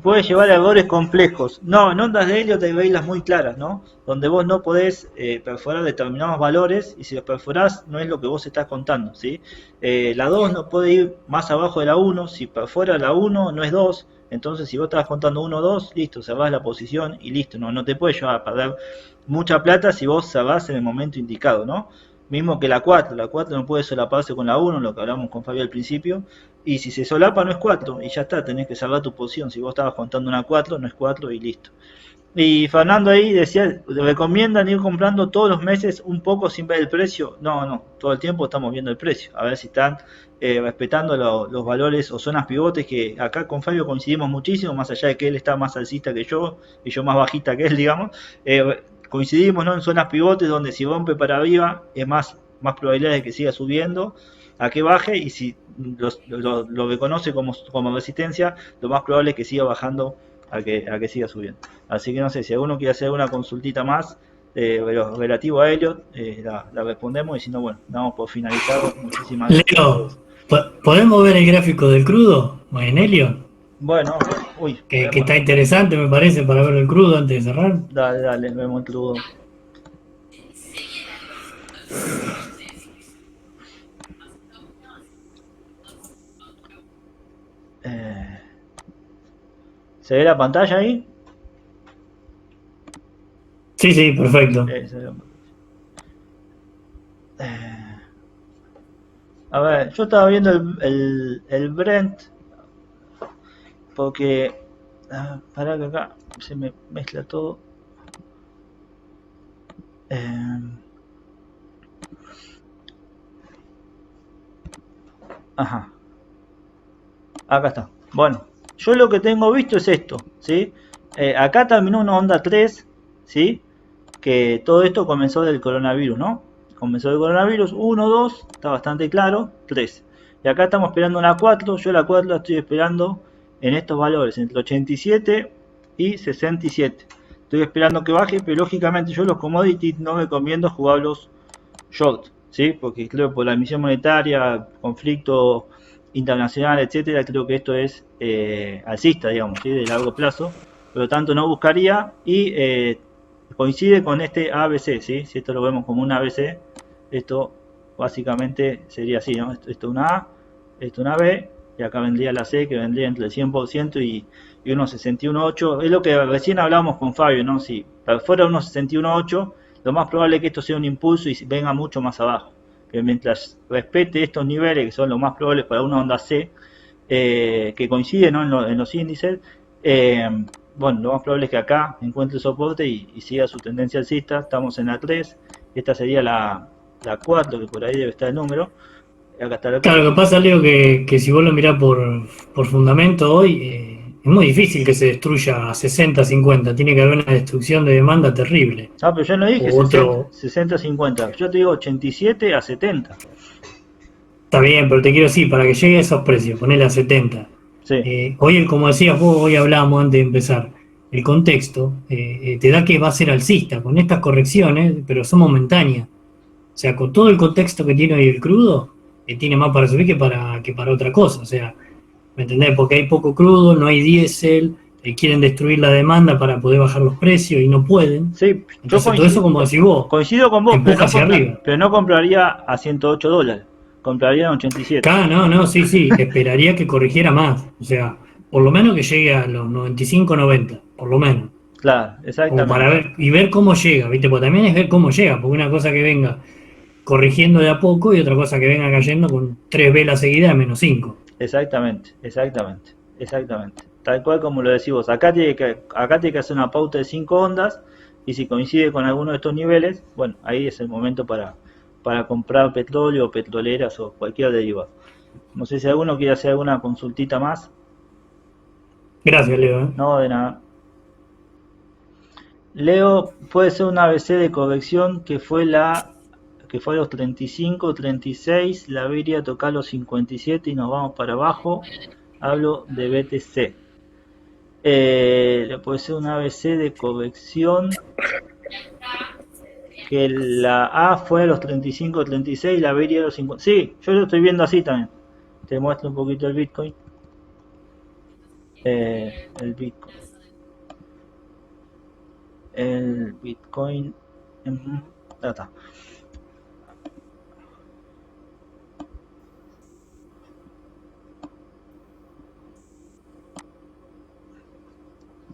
puedes llevar errores complejos. No, en ondas de helio te veis las muy claras, ¿no? Donde vos no podés perforar determinados valores, y si los perforás no es lo que vos estás contando, ¿sí? La 2 no puede ir más abajo de la 1, si perfora la 1 no es 2, entonces si vos estás contando 1, 2, listo, cerrás la posición y listo, no te puedes llevar a perder mucha plata si vos cerrás en el momento indicado, ¿no? Mismo que la 4 no puede solaparse con la 1, lo que hablamos con Fabio al principio, y si se solapa no es 4, y ya está, tenés que cerrar tu posición, si vos estabas contando una 4, no es 4 y listo. Y Fernando ahí decía, ¿recomiendan ir comprando todos los meses un poco sin ver el precio? No, todo el tiempo estamos viendo el precio, a ver si están respetando los valores o zonas pivotes, que acá con Fabio coincidimos muchísimo, más allá de que él está más alcista que yo, y yo más bajita que él, digamos. Coincidimos, ¿no?, en zonas pivotes donde si rompe para arriba es más probabilidad de que siga subiendo a que baje, y si lo reconoce como resistencia, lo más probable es que siga bajando a que siga subiendo. Así que no sé, si alguno quiere hacer alguna consultita más relativo a Elliot, la respondemos, y si no, bueno, damos por finalizado. Muchísimas gracias. Leo, ¿podemos ver el gráfico del crudo en Elliot? Bueno, que está interesante, me parece, para ver el crudo antes de cerrar. Dale, vemos el crudo. ¿Se ve la pantalla ahí? Sí, perfecto. A ver, yo estaba viendo el Brent, porque para que acá se me mezcla todo. Ajá, acá está. Bueno, yo lo que tengo visto es esto, ¿sí? Acá terminó una onda 3, ¿sí? Que todo esto comenzó del coronavirus, ¿no? Comenzó del coronavirus, 1, 2, está bastante claro, 3. Y acá estamos esperando una 4, yo la 4 la estoy esperando en estos valores, entre 87 y 67. Estoy esperando que baje, pero lógicamente yo los commodities no recomiendo jugarlos short, ¿sí? Porque creo que por la emisión monetaria, conflicto internacional, etcétera, creo que esto es alcista, digamos, ¿sí? De largo plazo. Por lo tanto, no buscaría, y coincide con este ABC, ¿sí? Si esto lo vemos como un ABC, esto básicamente sería así, ¿no? Esto una A, esto una B, y acá vendría la C, que vendría entre el 100% y 1,61,8. Es lo que recién hablábamos con Fabio, ¿no? Si fuera 1,61,8, lo más probable es que esto sea un impulso y venga mucho más abajo. Que mientras respete estos niveles, que son los más probables para una onda C, que coinciden, ¿no?, en los índices, bueno, lo más probable es que acá encuentre soporte y siga su tendencia alcista. Estamos en la 3, esta sería la 4, que por ahí debe estar el número. Acá está la 4. Claro, lo que pasa, Leo, que si vos lo mirás por fundamento hoy, es muy difícil que se destruya a 60, 50. Tiene que haber una destrucción de demanda terrible. Ah, pero yo no dije 60, 50. Yo te digo 87 a 70. Está bien, pero te quiero decir, para que llegue a esos precios, ponele a 70. Sí. Hoy, como decías vos, hoy hablábamos antes de empezar, el contexto te da que va a ser alcista con estas correcciones, pero son momentáneas. O sea, con todo el contexto que tiene hoy el crudo, tiene más para subir que para otra cosa. O sea, ¿me entendés? Porque hay poco crudo, no hay diésel, quieren destruir la demanda para poder bajar los precios y no pueden. Sí, entonces todo eso, como decís vos, coincido con vos, empuja hacia arriba. Pero no compraría a $108, compraría a 87. No, sí, esperaría que corrigiera más. O sea, por lo menos que llegue a los 95, 90, por lo menos. Claro, exactamente. Como para ver cómo llega, ¿viste? Porque también es ver cómo llega, porque una cosa que venga corrigiendo de a poco y otra cosa que venga cayendo con 3 velas seguidas de menos 5. Exactamente. Tal cual como lo decís vos. Acá tiene que hacer una pauta de 5 ondas, y si coincide con alguno de estos niveles, bueno, ahí es el momento para comprar petróleo, petroleras o cualquier derivado. No sé si alguno quiere hacer alguna consultita más. Gracias, Leo. No, de nada. Leo, puede ser una ABC de corrección que fue a los 35, 36, la B iría a tocar los 57 y nos vamos para abajo. Hablo de BTC. Puede ser una ABC de corrección que la A fue a los 35, 36, la B iría a los 50. Sí, yo lo estoy viendo así también. Te muestro un poquito el Bitcoin. El Bitcoin. El Bitcoin. Está.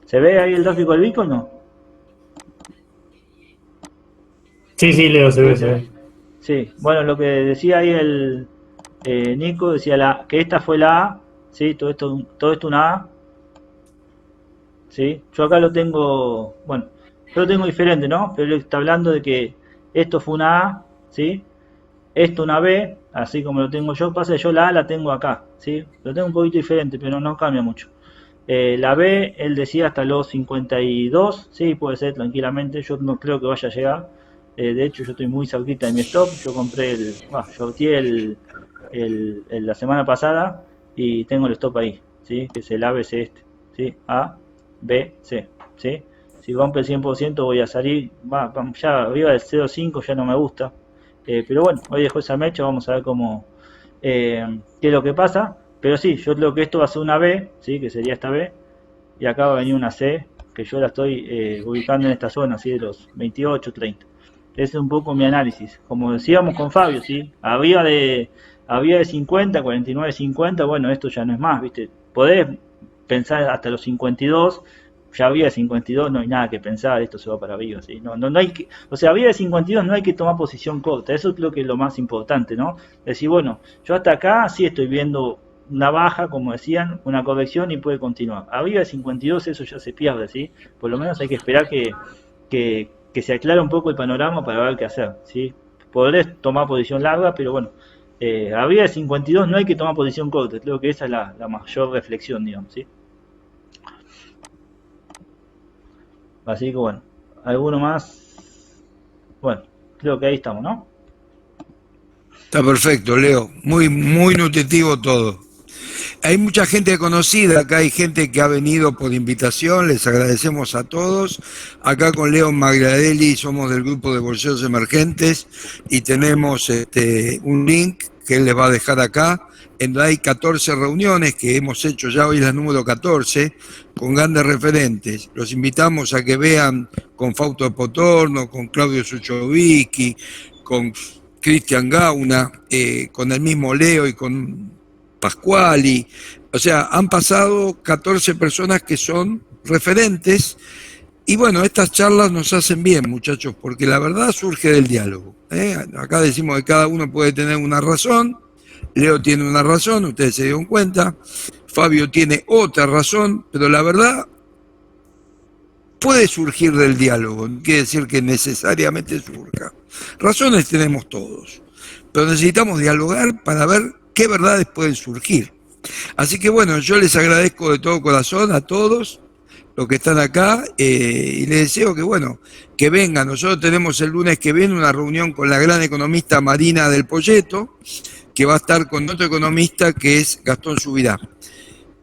¿Se ve ahí el gráfico del Bitcoin o no? Sí, Leo, se ve. Sí, bueno, lo que decía ahí el Nico, decía que esta fue la A, ¿sí? Todo esto una A, ¿sí? Yo acá lo tengo, bueno, yo lo tengo diferente, ¿no? Pero él está hablando de que esto fue una A, ¿sí? Esto una B, así como lo tengo yo, pasa que yo la A la tengo acá, ¿sí? Lo tengo un poquito diferente, pero no cambia mucho. La B, él decía hasta los 52, sí, puede ser tranquilamente, yo no creo que vaya a llegar. De hecho, yo estoy muy cerquita de mi stop, yo compré la semana pasada y tengo el stop ahí, ¿sí? Que es el ABC este, ¿sí? A, B, C, ¿sí? Si rompe el 100% voy a salir, ya arriba del 0.5 ya no me gusta. Pero bueno, hoy dejo esa mecha, vamos a ver qué es lo que pasa. Pero sí, yo creo que esto va a ser una B, ¿sí? Que sería esta B, y acá va a venir una C, que yo la estoy ubicando en esta zona, ¿sí? De los 28, 30. Ese es un poco mi análisis. Como decíamos con Fabio, ¿sí? Había de 50, 49, 50, bueno, esto ya no es más, ¿viste? Podés pensar hasta los 52, ya había de 52, no hay nada que pensar, esto se va para arriba, ¿sí? No hay que, o sea, había de 52, no hay que tomar posición corta, eso creo que es lo más importante, ¿no? Decir, bueno, yo hasta acá sí estoy viendo una baja, como decían, una corrección y puede continuar. Arriba de 52 eso ya se pierde, ¿sí? Por lo menos hay que esperar que se aclare un poco el panorama para ver qué hacer, ¿sí? Podrés tomar posición larga, pero bueno, arriba de 52 no hay que tomar posición corta, creo que esa es la mayor reflexión, digamos, ¿sí? Así que bueno, ¿alguno más? Bueno, creo que ahí estamos, ¿no? Está perfecto, Leo. Muy, muy nutritivo todo. Hay mucha gente conocida, acá hay gente que ha venido por invitación, les agradecemos a todos. Acá con Leo Magradelli somos del grupo de bolseros emergentes y tenemos un link que él les va a dejar acá, en donde hay 14 reuniones que hemos hecho ya, hoy es la número 14, con grandes referentes. Los invitamos a que vean con Fausto Potorno, con Claudio Suchovicki, con Cristian Gauna, con el mismo Leo y con Pascuali. O sea, han pasado 14 personas que son referentes y bueno, estas charlas nos hacen bien, muchachos, porque la verdad surge del diálogo. Acá decimos que cada uno puede tener una razón, Leo tiene una razón, ustedes se dieron cuenta, Fabio tiene otra razón, pero la verdad puede surgir del diálogo, no quiere decir que necesariamente surja. Razones tenemos todos, pero necesitamos dialogar para ver qué verdades pueden surgir. Así que bueno, yo les agradezco de todo corazón a todos los que están acá y les deseo que bueno, que vengan. Nosotros tenemos el lunes que viene una reunión con la gran economista Marina del Poyeto, que va a estar con otro economista que es Gastón Subirá.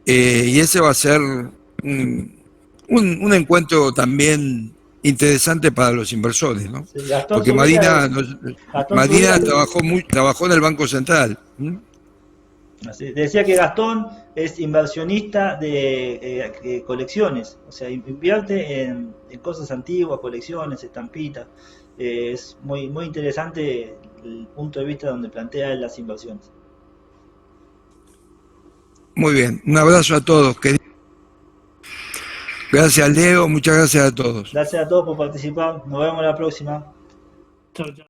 Y ese va a ser un encuentro también interesante para los inversores, ¿no? Sí, porque Marina trabajó en el Banco Central. Así, decía que Gastón es inversionista de colecciones, o sea, invierte en cosas antiguas, colecciones, estampitas. Es muy, muy interesante el punto de vista donde plantea las inversiones. Muy bien, un abrazo a todos. Gracias, Leo, muchas gracias a todos. Gracias a todos por participar, nos vemos la próxima. Chao, chao.